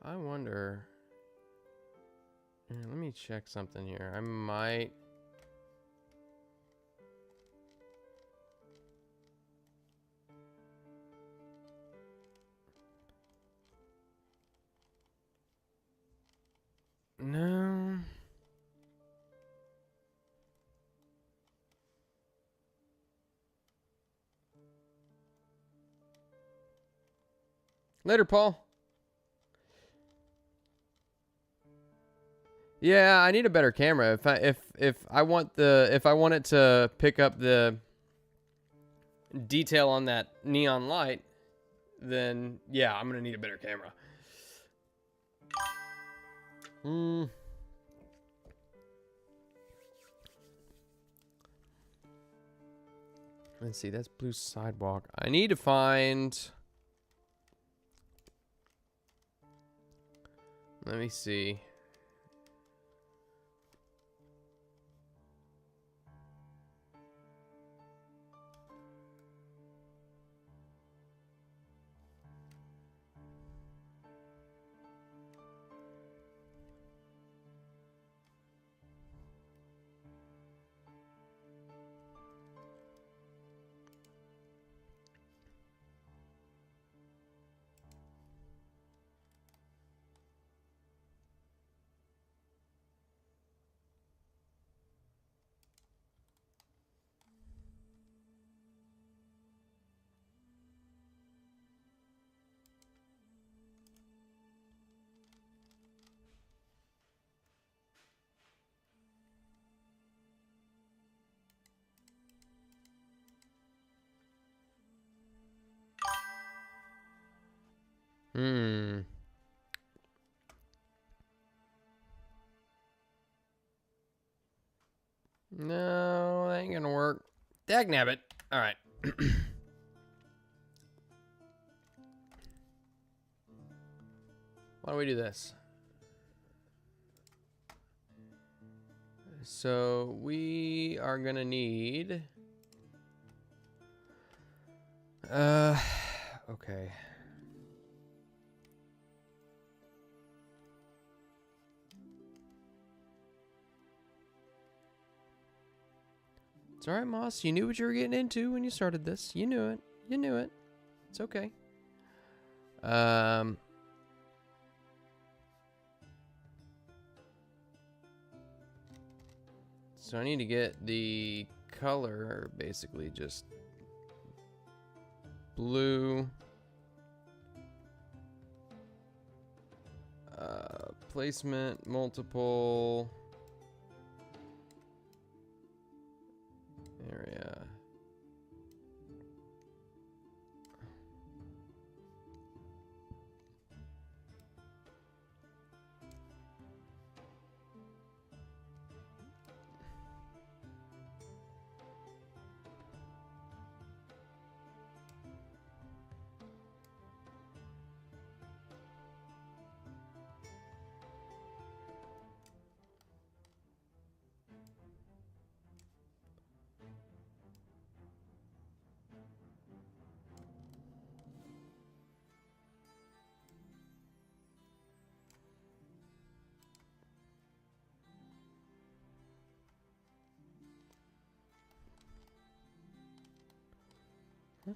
I wonder. Let me check something here. I might. No. Later, Paul. Yeah, I need a better camera. If I want it to pick up the detail on that neon light, then yeah, I'm gonna need a better camera. Let's see, that's blue sidewalk. I need to find. Let me see. No, that ain't gonna work. Dagnabbit. All right. Why don't we do this? So we are gonna need. Okay. It's all right, Moss. You knew what you were getting into when you started this. You knew it. You knew it. It's okay. So I need to get the color basically just blue. Placement, multiple area.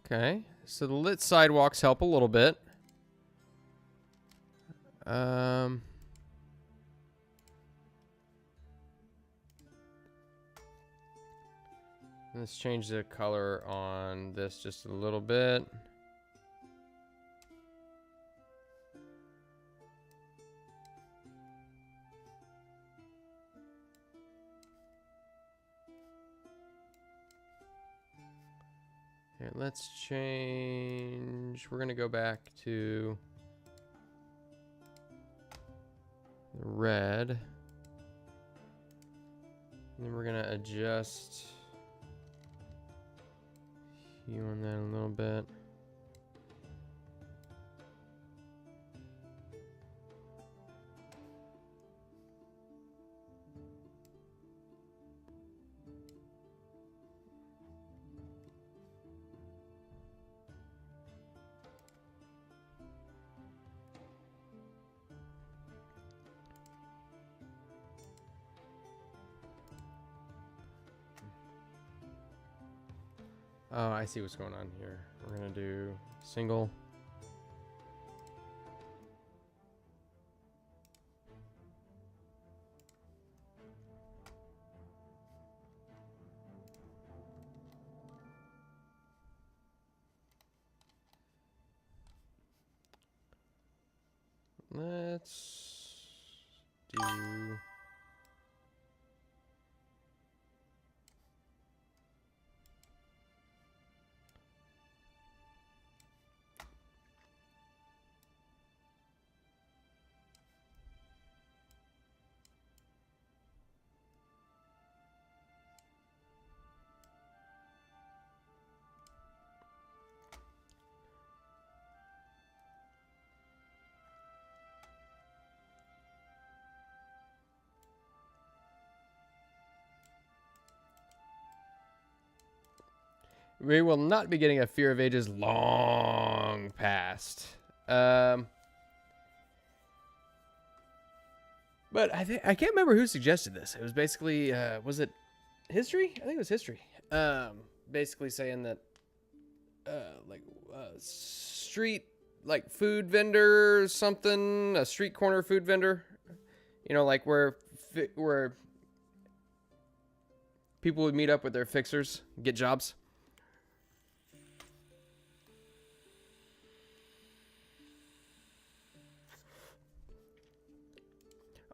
Okay, so the lit sidewalks help a little bit. Let's change the color on this just a little bit. Here, let's change. We're gonna go back to the red. And then we're gonna adjust hue on that a little bit. Oh, I see what's going on here. We're gonna do single. Let's do. We will not be getting a Fear of Ages long past. But I can't remember who suggested this. It was basically, was it History? I think it was History. Basically saying that, street, like food vendor or something, a street corner food vendor, you know, like where people would meet up with their fixers, get jobs.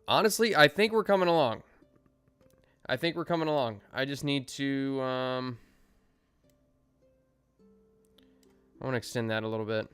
Honestly, I think we're coming along. I just need to, I want to extend that a little bit.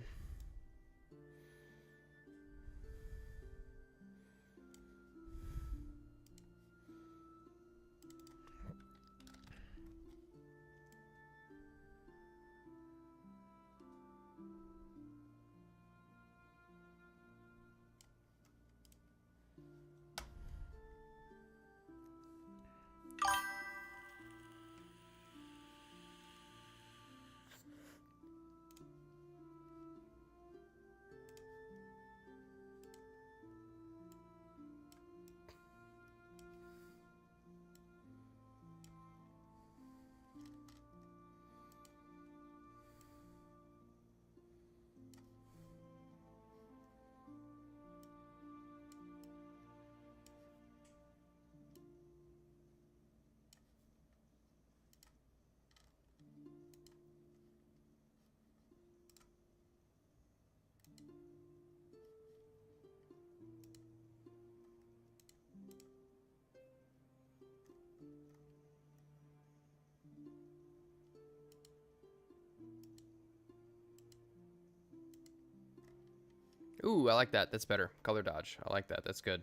Ooh, I like that. That's better. Color dodge. I like that. That's good.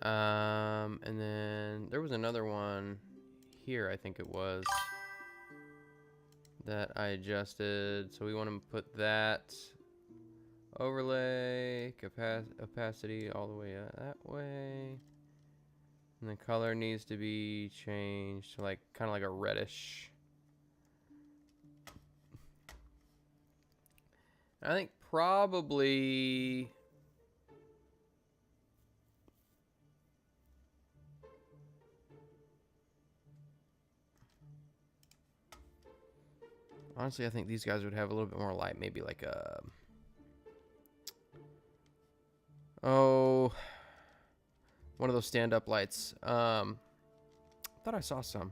And then there was another one here, I think it was, that I adjusted. So we want to put that overlay, opacity all the way that way. And the color needs to be changed to like kind of like a reddish. I think probably honestly, I think these guys would have a little bit more light, maybe like a one of those stand-up lights. Thought I saw some.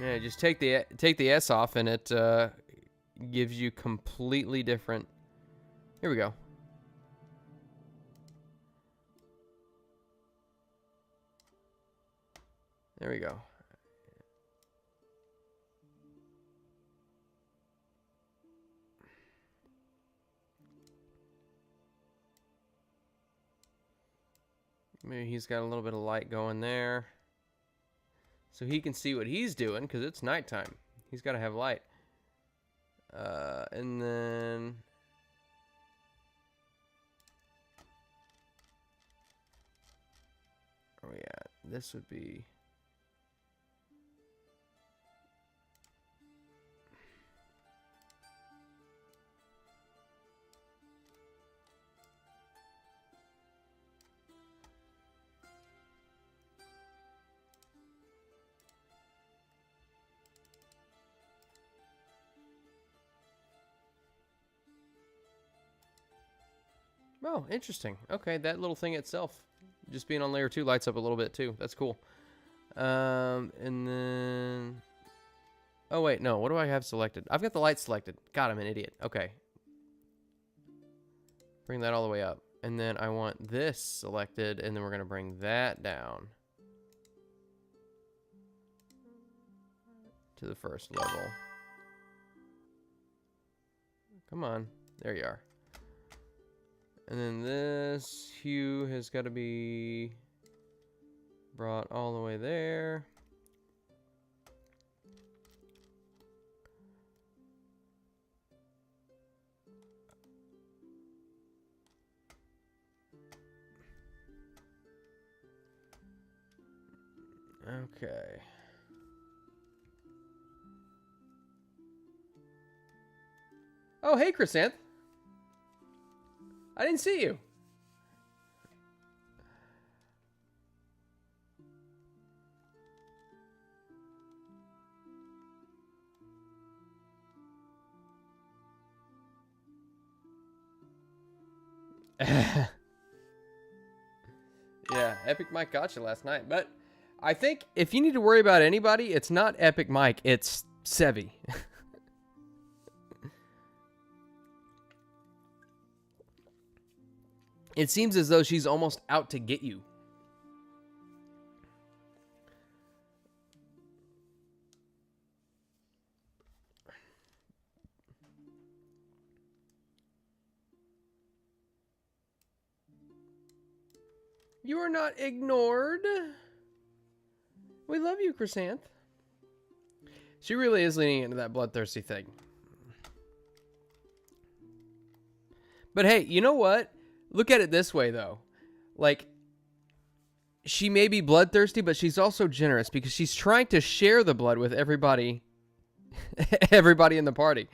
Yeah, just take the S off, and it gives you completely different. Here we go. There we go. Maybe he's got a little bit of light going there, so he can see what he's doing because it's nighttime. He's got to have light. And then where are we at? This would be. Oh, interesting. Okay, that little thing itself, just being on layer 2, lights up a little bit too. That's cool. And then, oh wait, no. What do I have selected? I've got the light selected. God, I'm an idiot. Okay. Bring that all the way up, and then I want this selected, and then we're gonna bring that down to the first level. Come on, there you are. And then this hue has got to be brought all the way there. Okay. Oh, hey, Chrysanth. I didn't see you. Yeah, Epic Mike got you last night. But I think if you need to worry about anybody, it's not Epic Mike, it's Sevi. It seems as though she's almost out to get you. You are not ignored. We love you, Chrysanth. She really is leaning into that bloodthirsty thing. But hey, you know what? Look at it this way, though. Like, she may be bloodthirsty, but she's also generous because she's trying to share the blood with everybody, everybody in the party.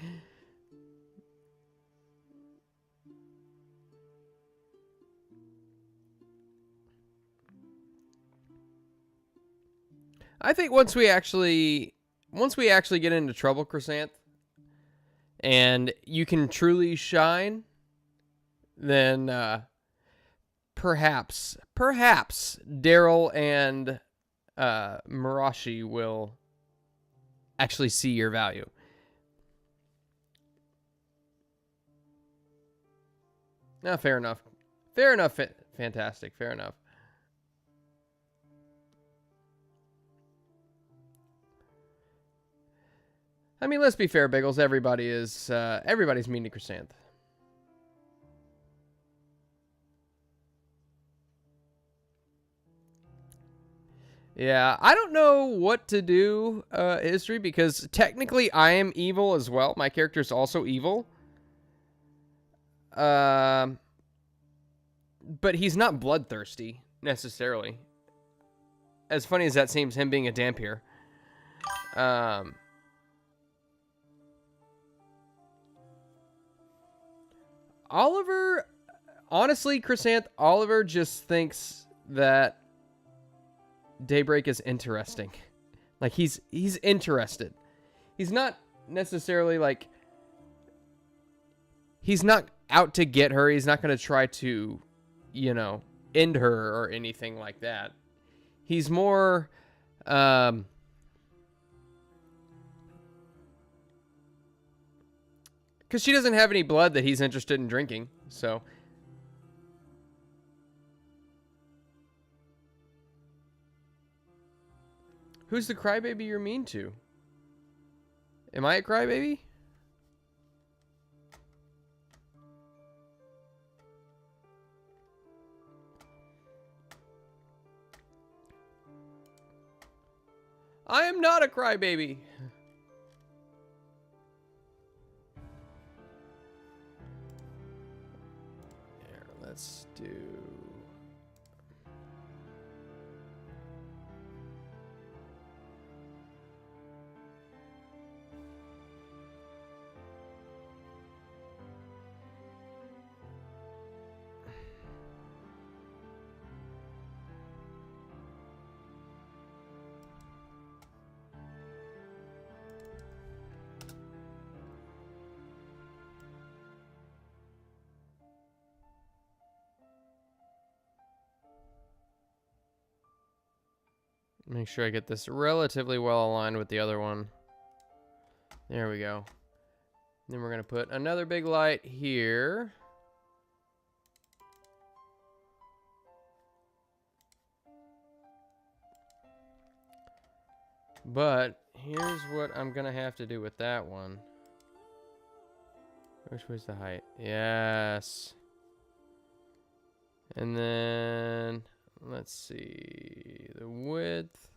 I think once we actually get into trouble, Chrysanth, and you can truly shine, then perhaps Daryl and Marashi will actually see your value. No, fair enough. Fair enough. Fantastic. Fair enough. I mean, let's be fair, Biggles. Everybody's mean to Chrysanth. Yeah, I don't know what to do, history, because technically I am evil as well. My character is also evil. But he's not bloodthirsty, necessarily. As funny as that seems, him being a Dampier. Oliver, honestly, Chrysanth, Oliver just thinks that Daybreak is interesting. Like, he's interested. He's not necessarily, like... He's not out to get her. He's not going to try to, you know, end her or anything like that. He's more... because she doesn't have any blood that he's interested in drinking, so... Who's the crybaby you're mean to? Am I a crybaby? I am not a crybaby. Here, let's do... Make sure I get this relatively well aligned with the other one. There we go. Then we're going to put another big light here. But here's what I'm going to have to do with that one. Which was the height? Yes. And then... Let's see, the width.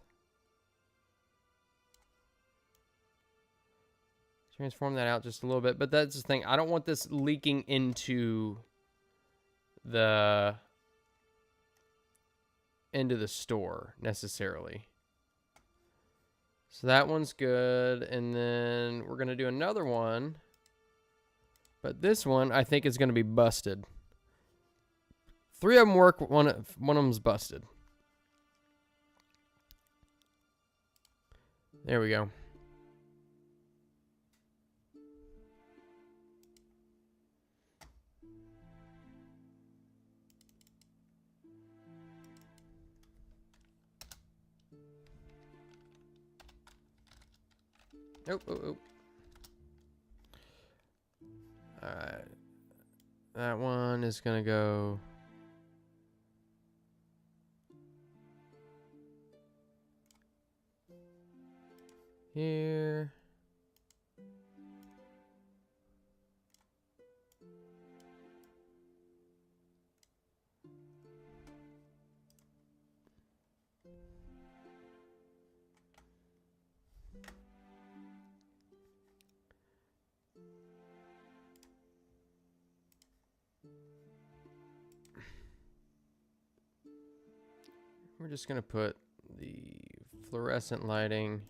Transform that out just a little bit, but that's the thing. I don't want this leaking into the store necessarily. So that one's good, and then we're gonna do another one, but this one I think is gonna be busted. 3 of them work, one of them's busted. There we go. Oh. Alright. That one is gonna go... here. We're just gonna put the fluorescent lighting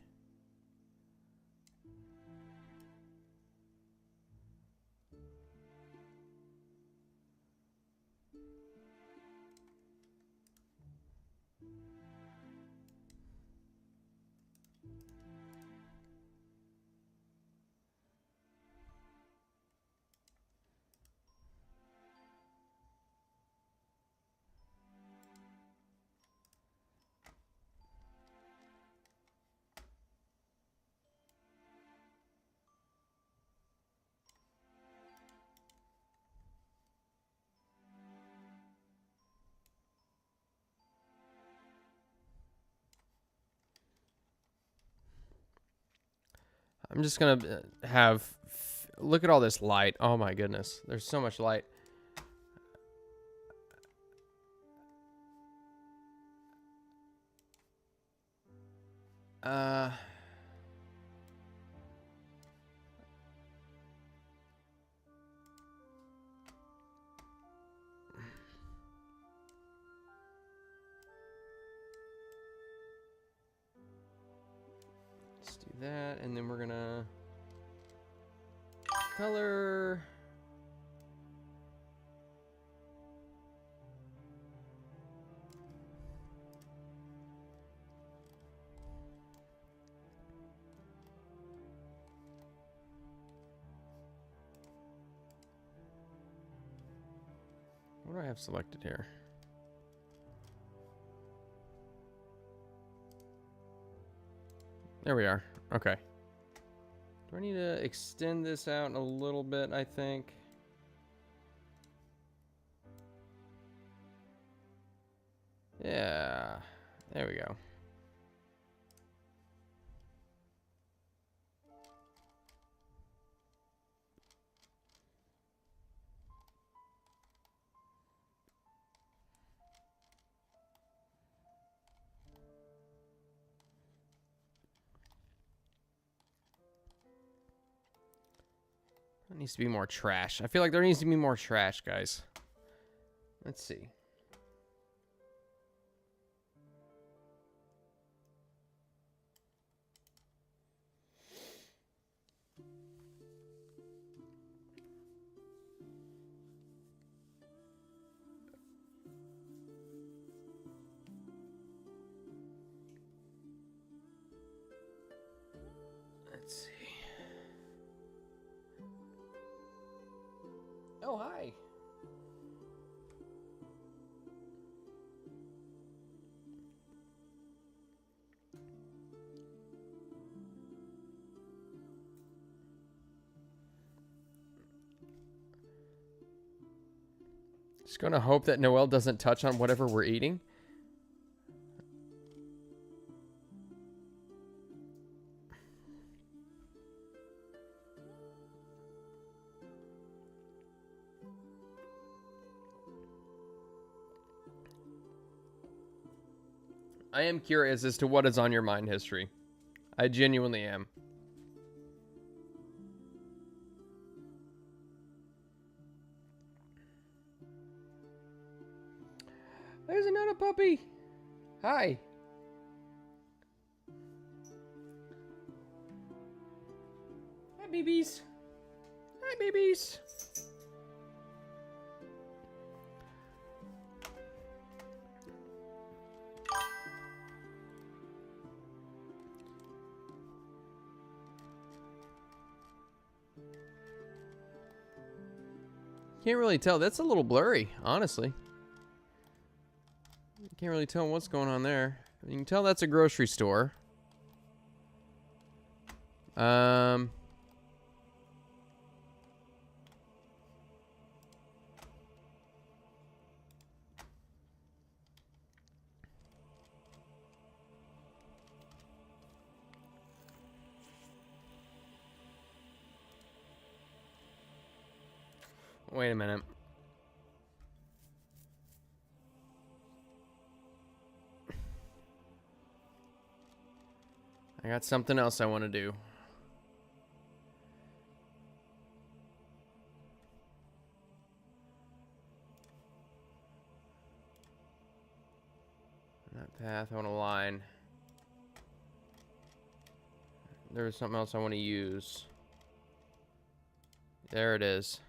I'm just gonna have, look at all this light. Oh my goodness, there's so much light. Let's do that, and then we're gonna color. What do I have selected here? There we are. Okay. Do I need to extend this out a little bit, I think? Yeah. There we go. There needs to be more trash. I feel like there needs to be more trash, guys. Let's see. Let's see. Oh, hi. Just gonna hope that Noelle doesn't touch on whatever we're eating. I am curious as to what is on your mind, History. I genuinely am. There's another puppy. Hi. Hi, babies. Hi, babies. Can't really tell. That's a little blurry, honestly. Can't really tell what's going on there. You can tell that's a grocery store. Wait a minute. I got something else I want to do. That path, I want to line. There's something else I want to use. There it is.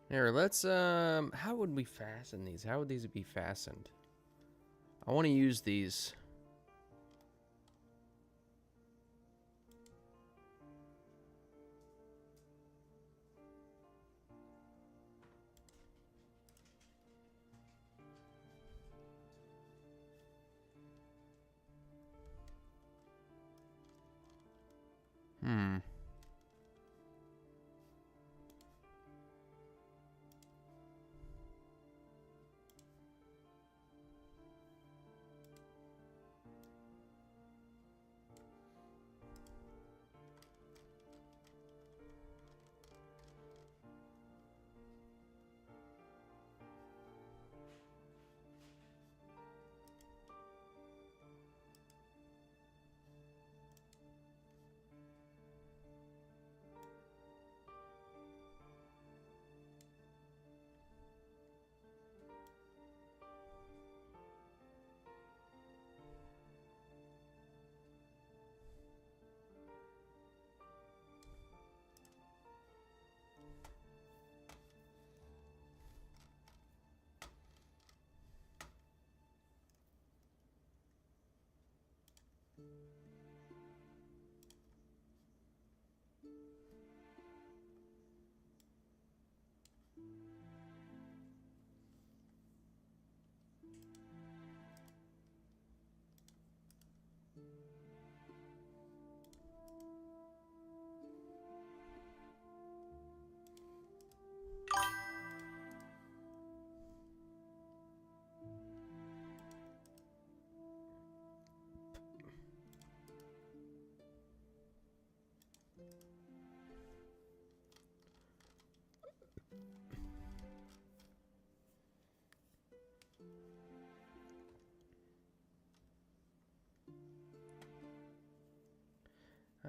Here, let's, how would we fasten these? How would these be fastened? I want to use these.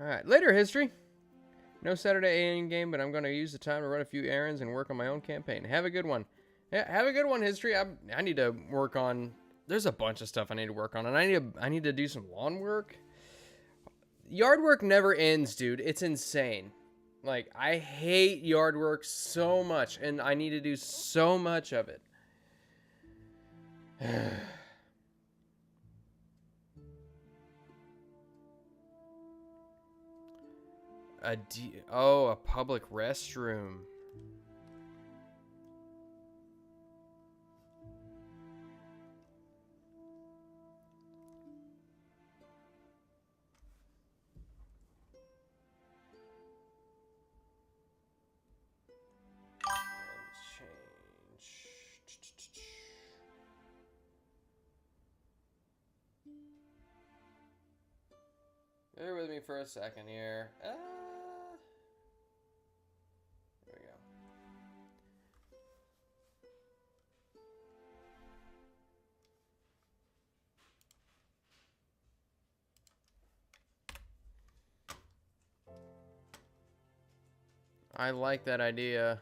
All right, later history. No Saturday A.M. game, but I'm going to use the time to run a few errands and work on my own campaign. Have a good one. Yeah, have a good one, history. I need to work on. There's a bunch of stuff I need to work on, and I need to do some lawn work. Yard work never ends, dude. It's insane. Like, I hate yard work so much, and I need to do so much of it. A public restroom. Bear with me for a second here. There we go. I like that idea.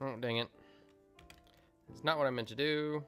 Oh, dang it. It's not what I meant to do.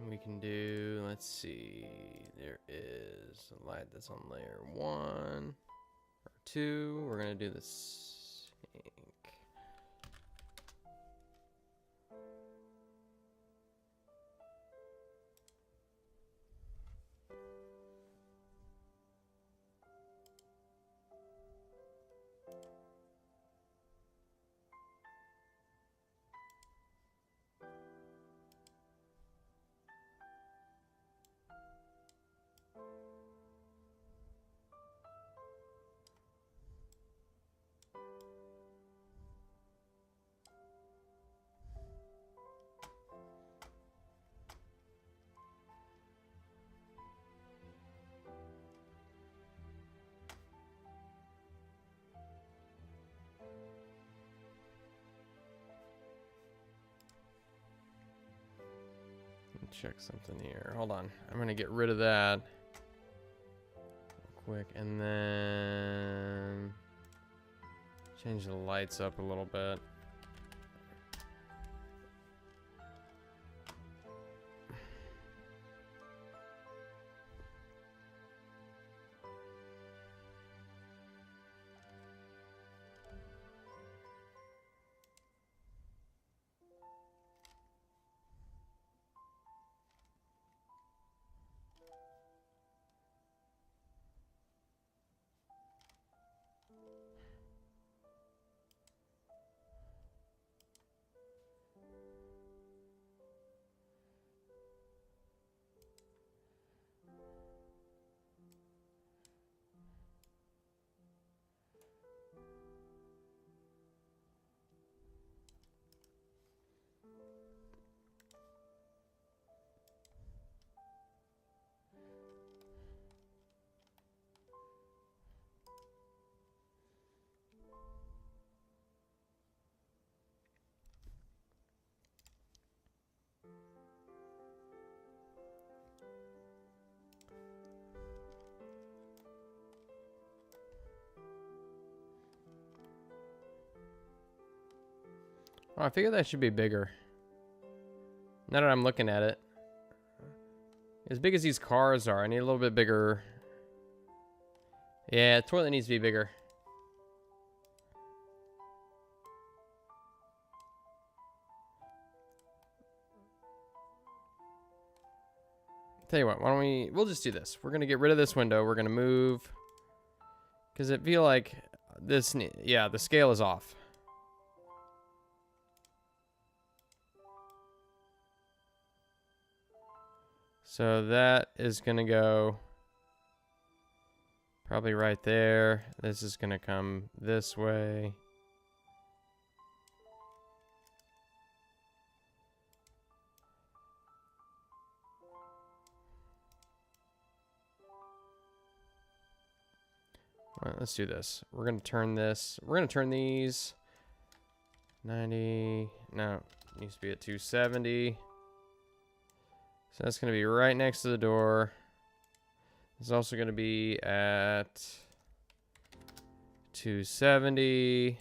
We can do, let's see, there is a light that's on layer 1 or 2. We're going to do this ink. check something here. Hold on. I'm going to get rid of that real quick. And then change the lights up a little bit. Oh, I figure that should be bigger. Now that I'm looking at it. As big as these cars are, I need a little bit bigger. Yeah, the toilet needs to be bigger. Tell you what, why don't we'll just do this. We're going to get rid of this window. We're going to move. Because I feel like this, yeah, the scale is off. So that is going to go probably right there. This is going to come this way. All right, let's do this. We're going to turn this. We're going to turn these 90. No, it needs to be at 270. So that's going to be right next to the door. It's also going to be at 270.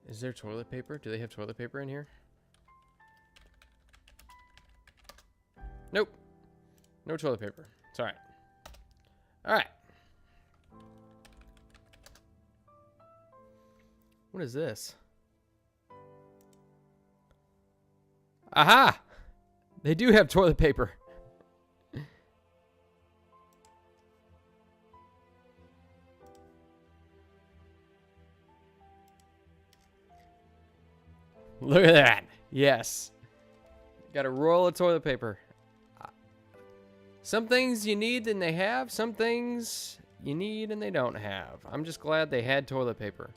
Is there toilet paper? Do they have toilet paper in here? Nope. No toilet paper. It's all right. All right. What is this? Aha! They do have toilet paper. Look at that. Yes. Got a roll of toilet paper. Some things you need and they have. Some things you need and they don't have. I'm just glad they had toilet paper.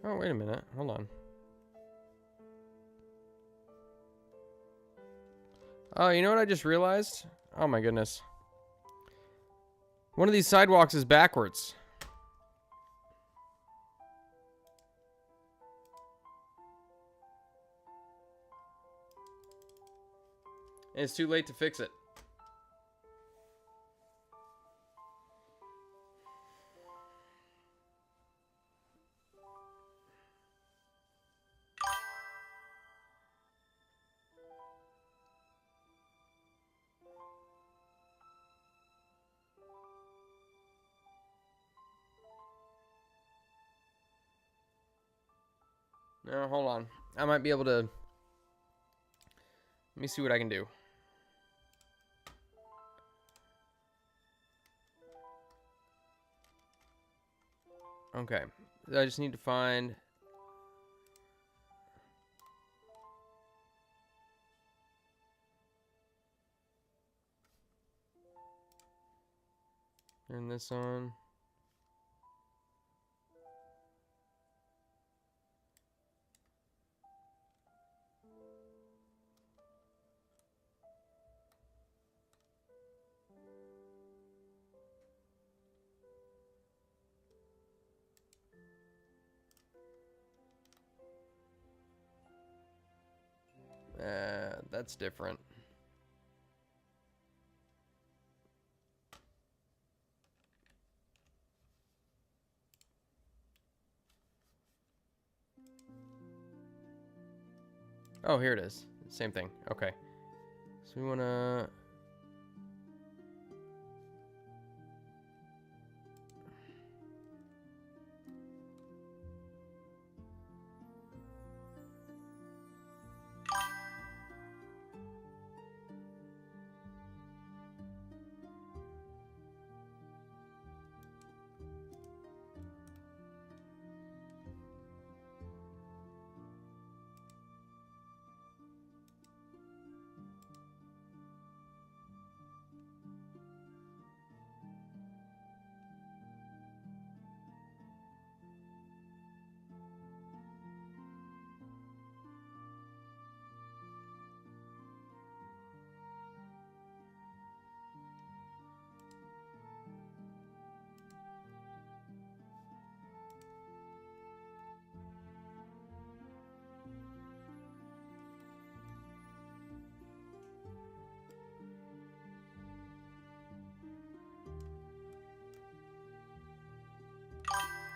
Oh, wait a minute. Hold on. Oh, you know what I just realized? Oh my goodness. One of these sidewalks is backwards. And it's too late to fix it. No, hold on. I might be able to... Let me see what I can do. Okay. I just need to find... Turn this on. That's different. Oh, here it is. Same thing. Okay. So we want to...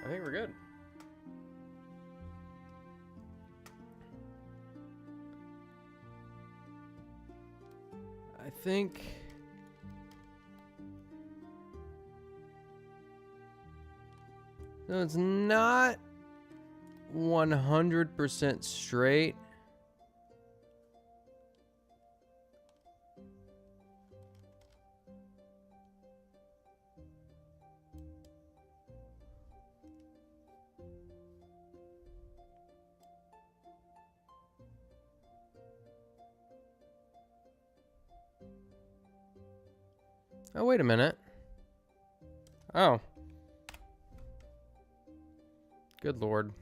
I think we're good. I think... No, it's not 100% straight. Oh, wait a minute. Oh. Good Lord.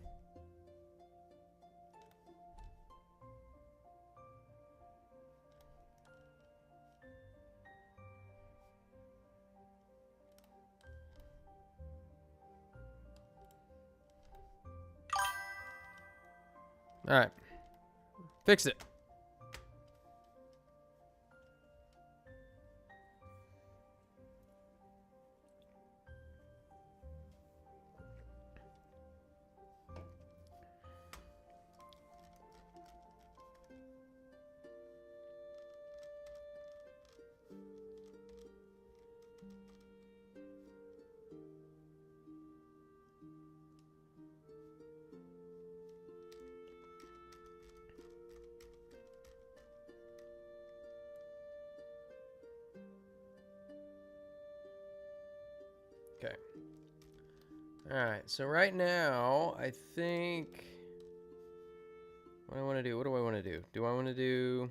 All right. Fix it. Okay. All right. So right now, I think what I want to do. What do I want to do? Do I want to do?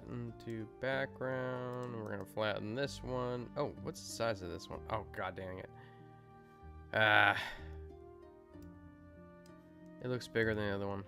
flatten to background. We're gonna flatten this one. Oh, what's the size of this one? Oh, god dang it. Ah. It looks bigger than the other one.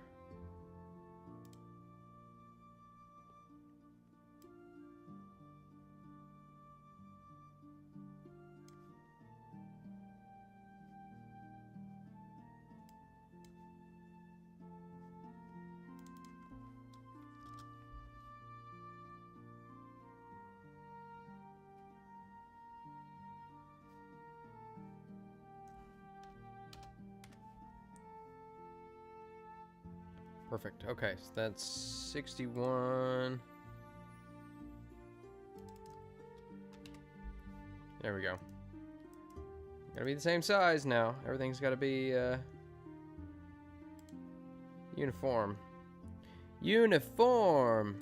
Perfect. Okay, so that's 61. There we go. Gotta be the same size now. Everything's gotta be uniform. Uniform!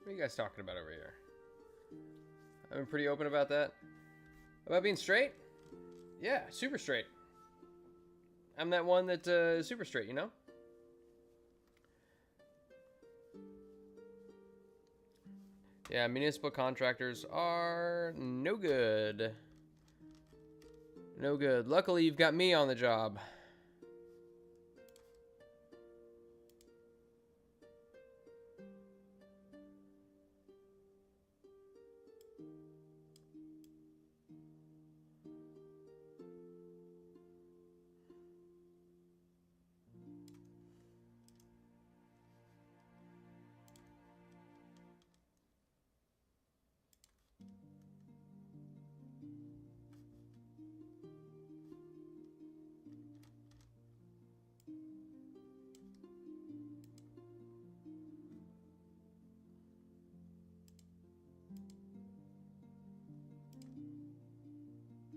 What are you guys talking about over here? I've been pretty open about that. About being straight? Yeah, super straight. I'm that one that is super straight, you know? Yeah, municipal contractors are no good. No good. Luckily, you've got me on the job.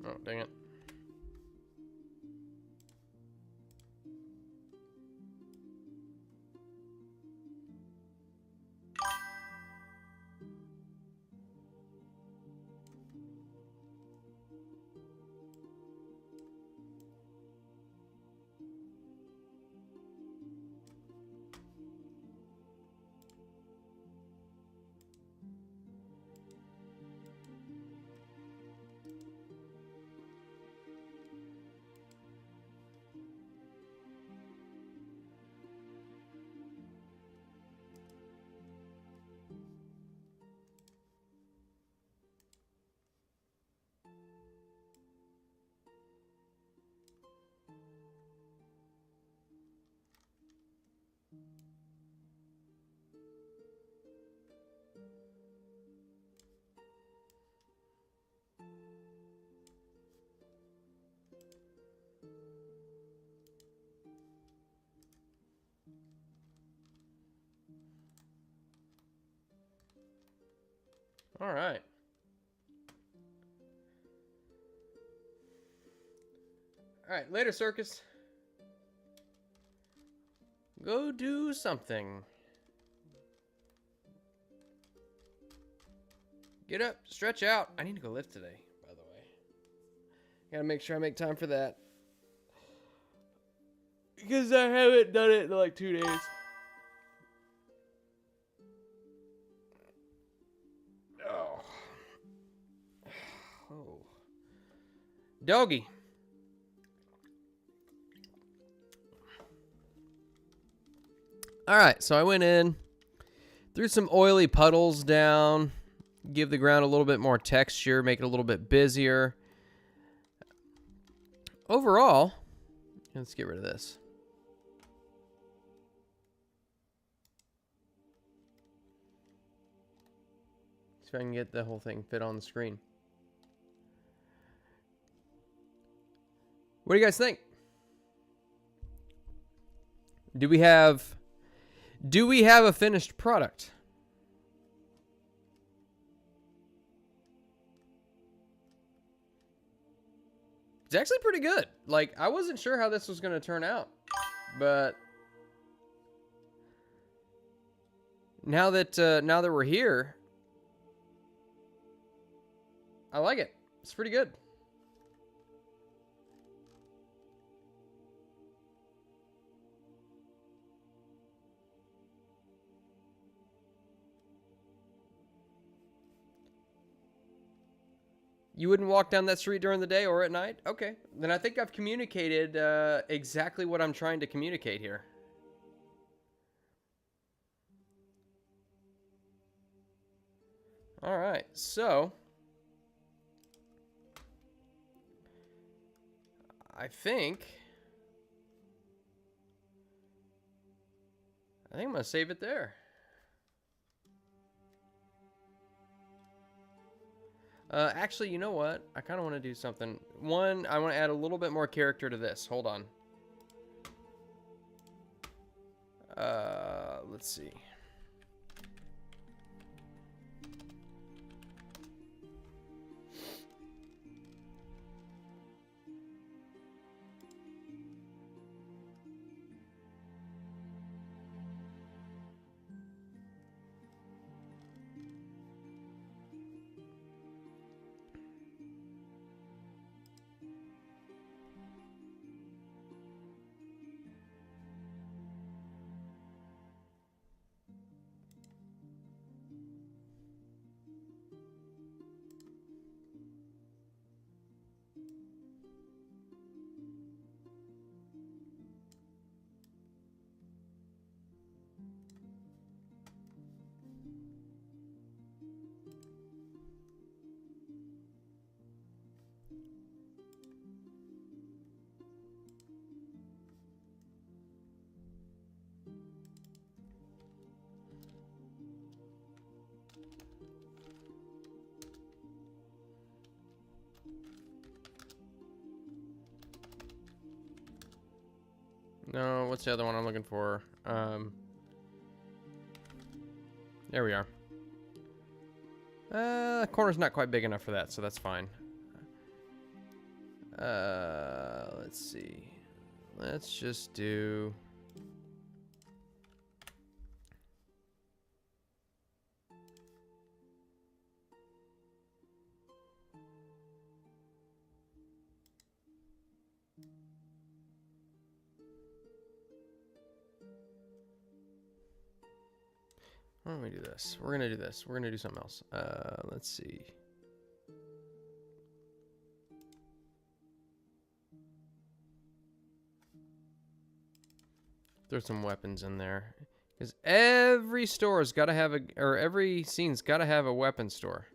Oh, dang it. All right. All right, later, circus. Go do something. Get up, stretch out. I need to go lift today, by the way. Gotta make sure I make time for that. Because I haven't done it in like 2 days. Oh. Oh. Doggy. Alright, so I went in, threw some oily puddles down, give the ground a little bit more texture, make it a little bit busier. Overall, let's get rid of this. See if I can get the whole thing fit on the screen. What do you guys think? Do we have a finished product? It's actually pretty good. Like, I wasn't sure how this was going to turn out, but now that we're here, I like it. It's pretty good. You wouldn't walk down that street during the day or at night? Okay. Then I think I've communicated exactly what I'm trying to communicate here. All right. So, I think I'm going to save it there. Actually, you know what? I kind of want to do something. One, I want to add a little bit more character to this. Hold on. Let's see. No, what's the other one I'm looking for? There we are. The corner's not quite big enough for that, so that's fine. Let's see. Let's just do... Why don't we do this? We're gonna do this. We're gonna do something else. Let's see. Throw some weapons in there, because every store's got to have a, or every scene's got to have a weapon store.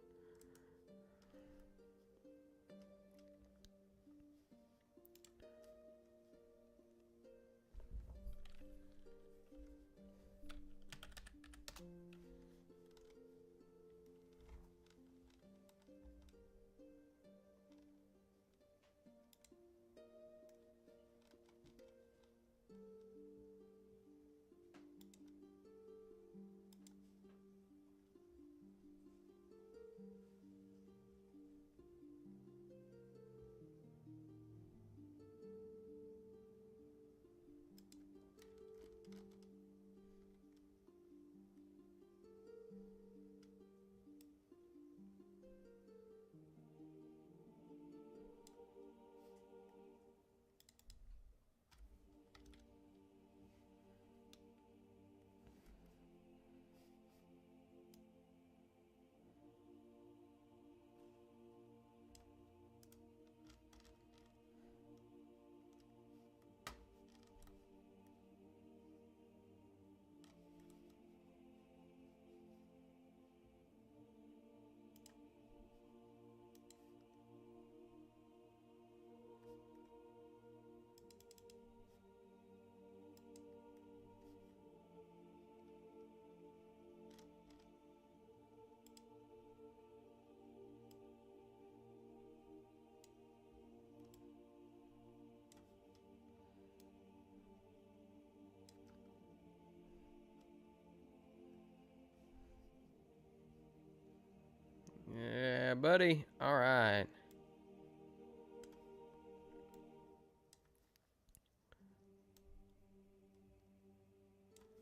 right, buddy. All right.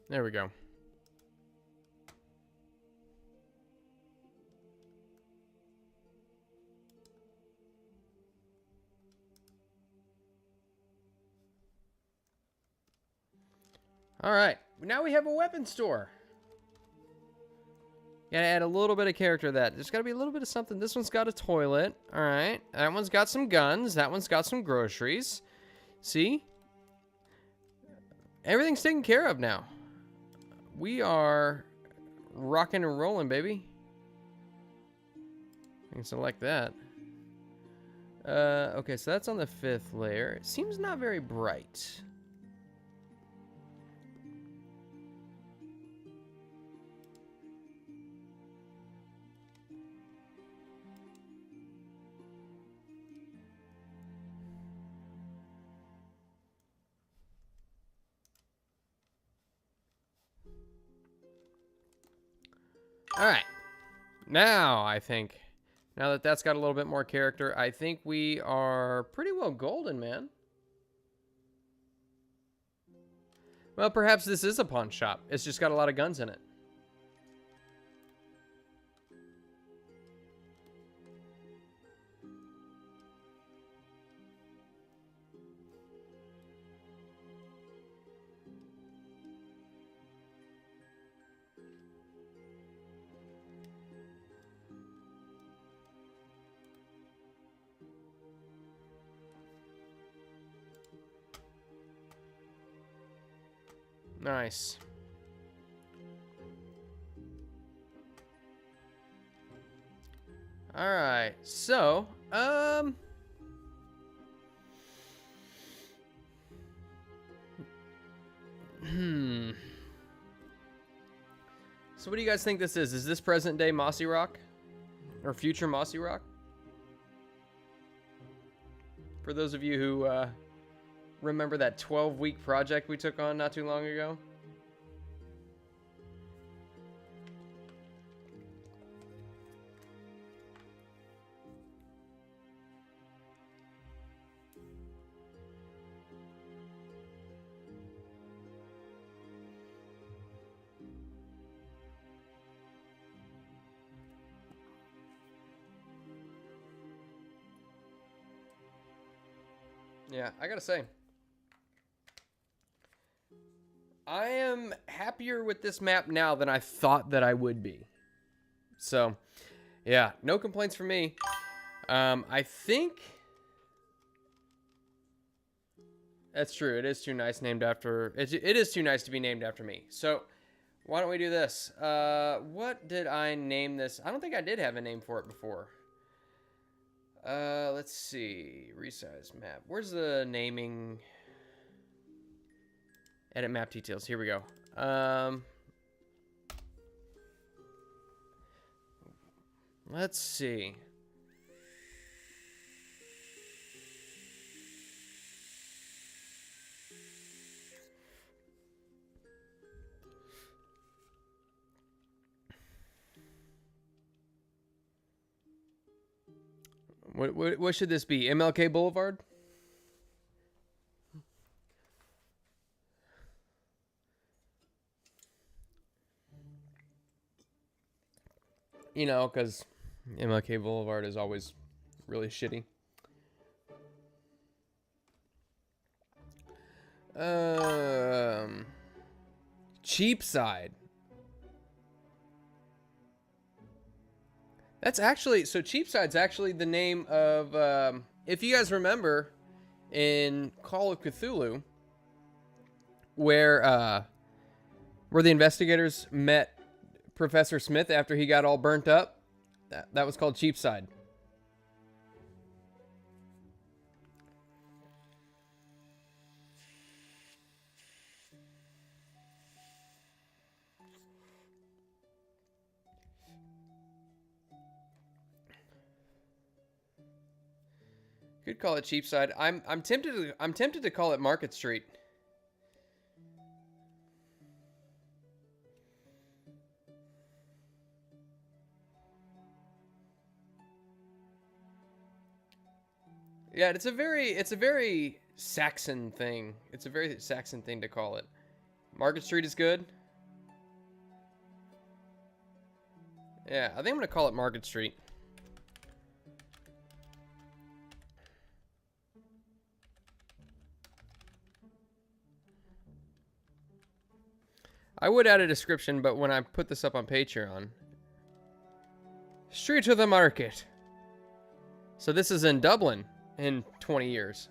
There we go. All right. Now we have a weapon store. Gotta add a little bit of character to that. There's gotta be a little bit of something. This one's got a toilet. All right. That one's got some guns. That one's got some groceries. See? Everything's taken care of now. We are rocking and rolling, baby. I can select that. Okay, so that's on the 5th layer. It seems not very bright. All right. Now, I think, now that that's got a little bit more character, I think we are pretty well golden, man. Well, perhaps this is a pawn shop. It's just got a lot of guns in it. Nice. All right. So, So what do you guys think this is? Is this present day Mossy Rock? Or future Mossy Rock? For those of you who remember that 12-week project we took on not too long ago? Yeah, I gotta say, I am happier with this map now than I thought that I would be. So, yeah, no complaints from me. I think that's true. It is too nice named after. It is too nice to be named after me. So, why don't we do this? What did I name this? I don't think I did have a name for it before. Let's see. Resize map. Where's the naming? Edit map details. Here we go. Let's see. What should this be? MLK Boulevard? You know, because MLK Boulevard is always really shitty. Cheapside. That's actually, so Cheapside's actually the name of, if you guys remember, in Call of Cthulhu, where the investigators met Professor Smith after he got all burnt up, that was called Cheapside. Could call it Cheapside. I'm tempted to call it Market Street. Yeah, it's a very Saxon thing. It's a very Saxon thing to call it. Market Street is good. Yeah, I think I'm gonna call it Market Street. I would add a description, but when I put this up on Patreon, Street to the Market. So this is in Dublin in 20 years.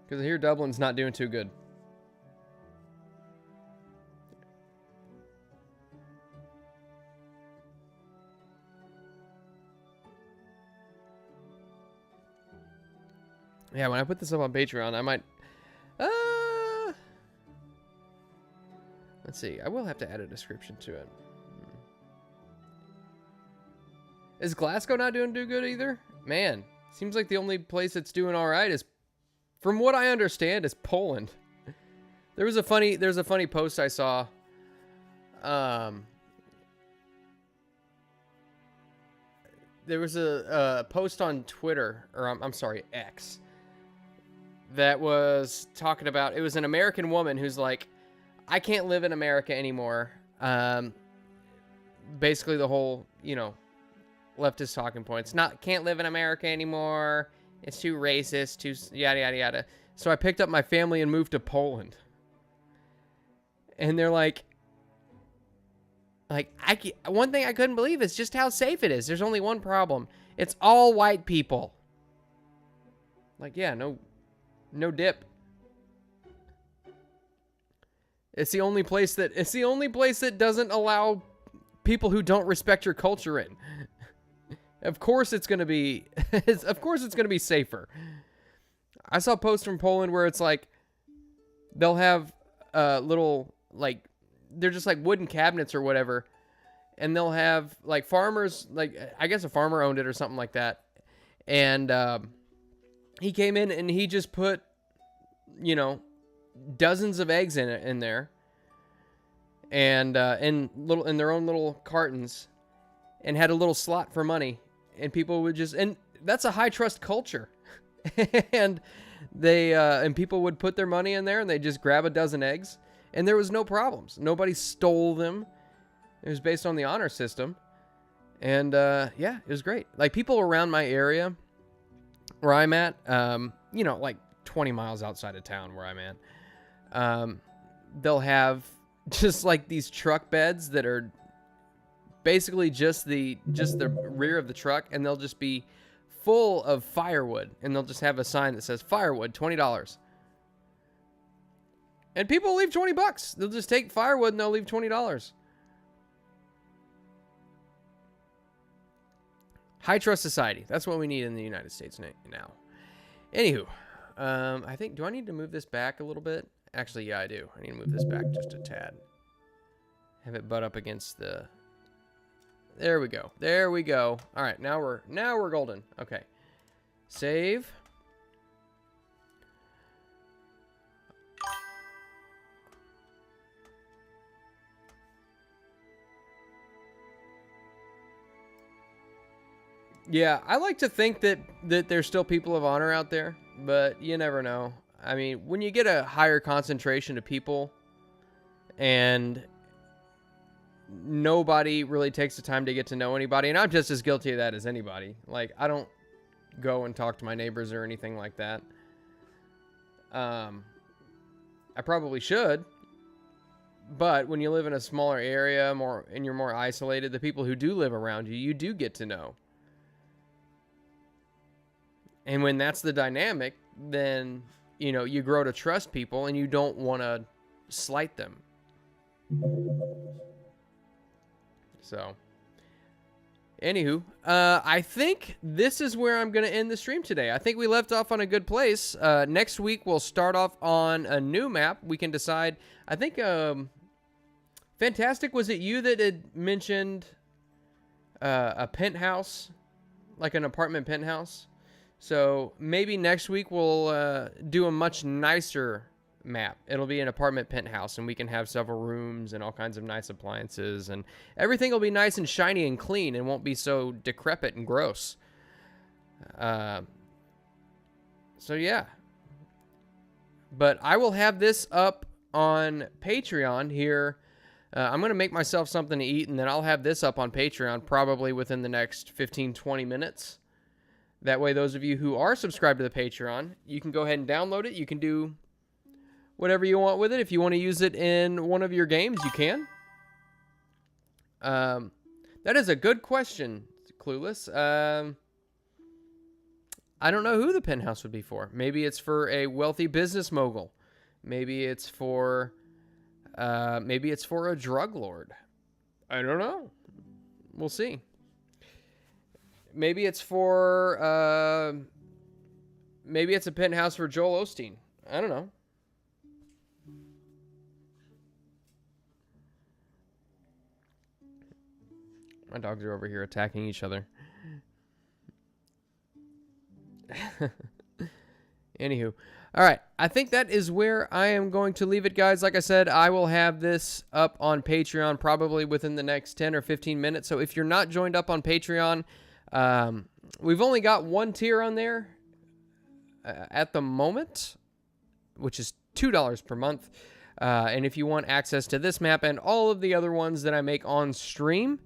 Because I hear Dublin's not doing too good. Yeah, when I put this up on Patreon, I might... let's see. I will have to add a description to it. Is Glasgow not doing too good either? Man, seems like the only place that's doing all right is, from what I understand, is Poland. There's a funny post I saw. There was a post on Twitter, or I'm sorry, X, that was talking about, it was an American woman who's like, I can't live in America anymore. Basically the whole, leftist talking points. Can't live in America anymore. It's too racist, too yada, yada, yada. So I picked up my family and moved to Poland. And they're like, one thing I couldn't believe is just how safe it is. There's only one problem. It's all white people. Like, yeah, no dip. It's the only place that doesn't allow people who don't respect your culture in. Of course it's going to be safer. I saw posts from Poland where it's like they'll have little, like, they're just like wooden cabinets or whatever, and they'll have like farmers, like I guess a farmer owned it or something like that, and he came in and he just put dozens of eggs in there, and in their own little cartons, and had a little slot for money, and people would just, and that's a high trust culture. And they and people would put their money in there and they just grab a dozen eggs, and there was no problems. Nobody stole them. It was based on the honor system. And yeah, it was great. Like, people around my area where I'm at, like 20 miles outside of town where I'm at, they'll have just like these truck beds that are basically just the rear of the truck, and they'll just be full of firewood, and they'll just have a sign that says firewood, $20. And people leave $20. They'll just take firewood and they'll leave $20. High trust society. That's what we need in the United States now. Anywho, I think, do I need to move this back a little bit? Actually, yeah, I do. I need to move this back just a tad. Have it butt up against the... There we go. There we go. All right, now we're golden. Okay. Save. Yeah, I like to think that there's still people of honor out there, but you never know. I mean, when you get a higher concentration of people and nobody really takes the time to get to know anybody, and I'm just as guilty of that as anybody. Like, I don't go and talk to my neighbors or anything like that. I probably should, but when you live in a smaller area and you're more isolated, the people who do live around you, you do get to know. And when that's the dynamic, then, you grow to trust people and you don't want to slight them. So, anywho, I think this is where I'm going to end the stream today. I think we left off on a good place. Next week, we'll start off on a new map. We can decide. I think, Fantastic, was it you that had mentioned a penthouse, like an apartment penthouse? So maybe next week we'll do a much nicer map. It'll be an apartment penthouse, and we can have several rooms and all kinds of nice appliances, and everything will be nice and shiny and clean and won't be so decrepit and gross. So yeah. But I will have this up on Patreon here. I'm going to make myself something to eat, and then I'll have this up on Patreon probably within the next 15-20 minutes. That way, those of you who are subscribed to the Patreon, you can go ahead and download it. You can do whatever you want with it. If you want to use it in one of your games, you can. That is a good question, Clueless. I don't know who the penthouse would be for. Maybe it's for a wealthy business mogul. Maybe it's for a drug lord. I don't know. We'll see. Maybe it's for maybe it's a penthouse for Joel Osteen. I don't know. My dogs are over here attacking each other. Anywho. All right. I think that is where I am going to leave it, guys. Like I said, I will have this up on Patreon probably within the next 10 or 15 minutes. So if you're not joined up on Patreon, we've only got one tier on there at the moment, which is $2 per month. And if you want access to this map and all of the other ones that I make on stream,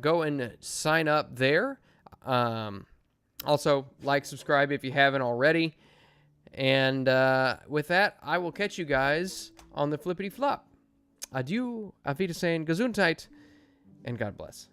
go and sign up there. Also, like, subscribe if you haven't already. And with that, I will catch you guys on the flippity flop. Adieu, auf Wiedersehen, Gesundheit, and God bless.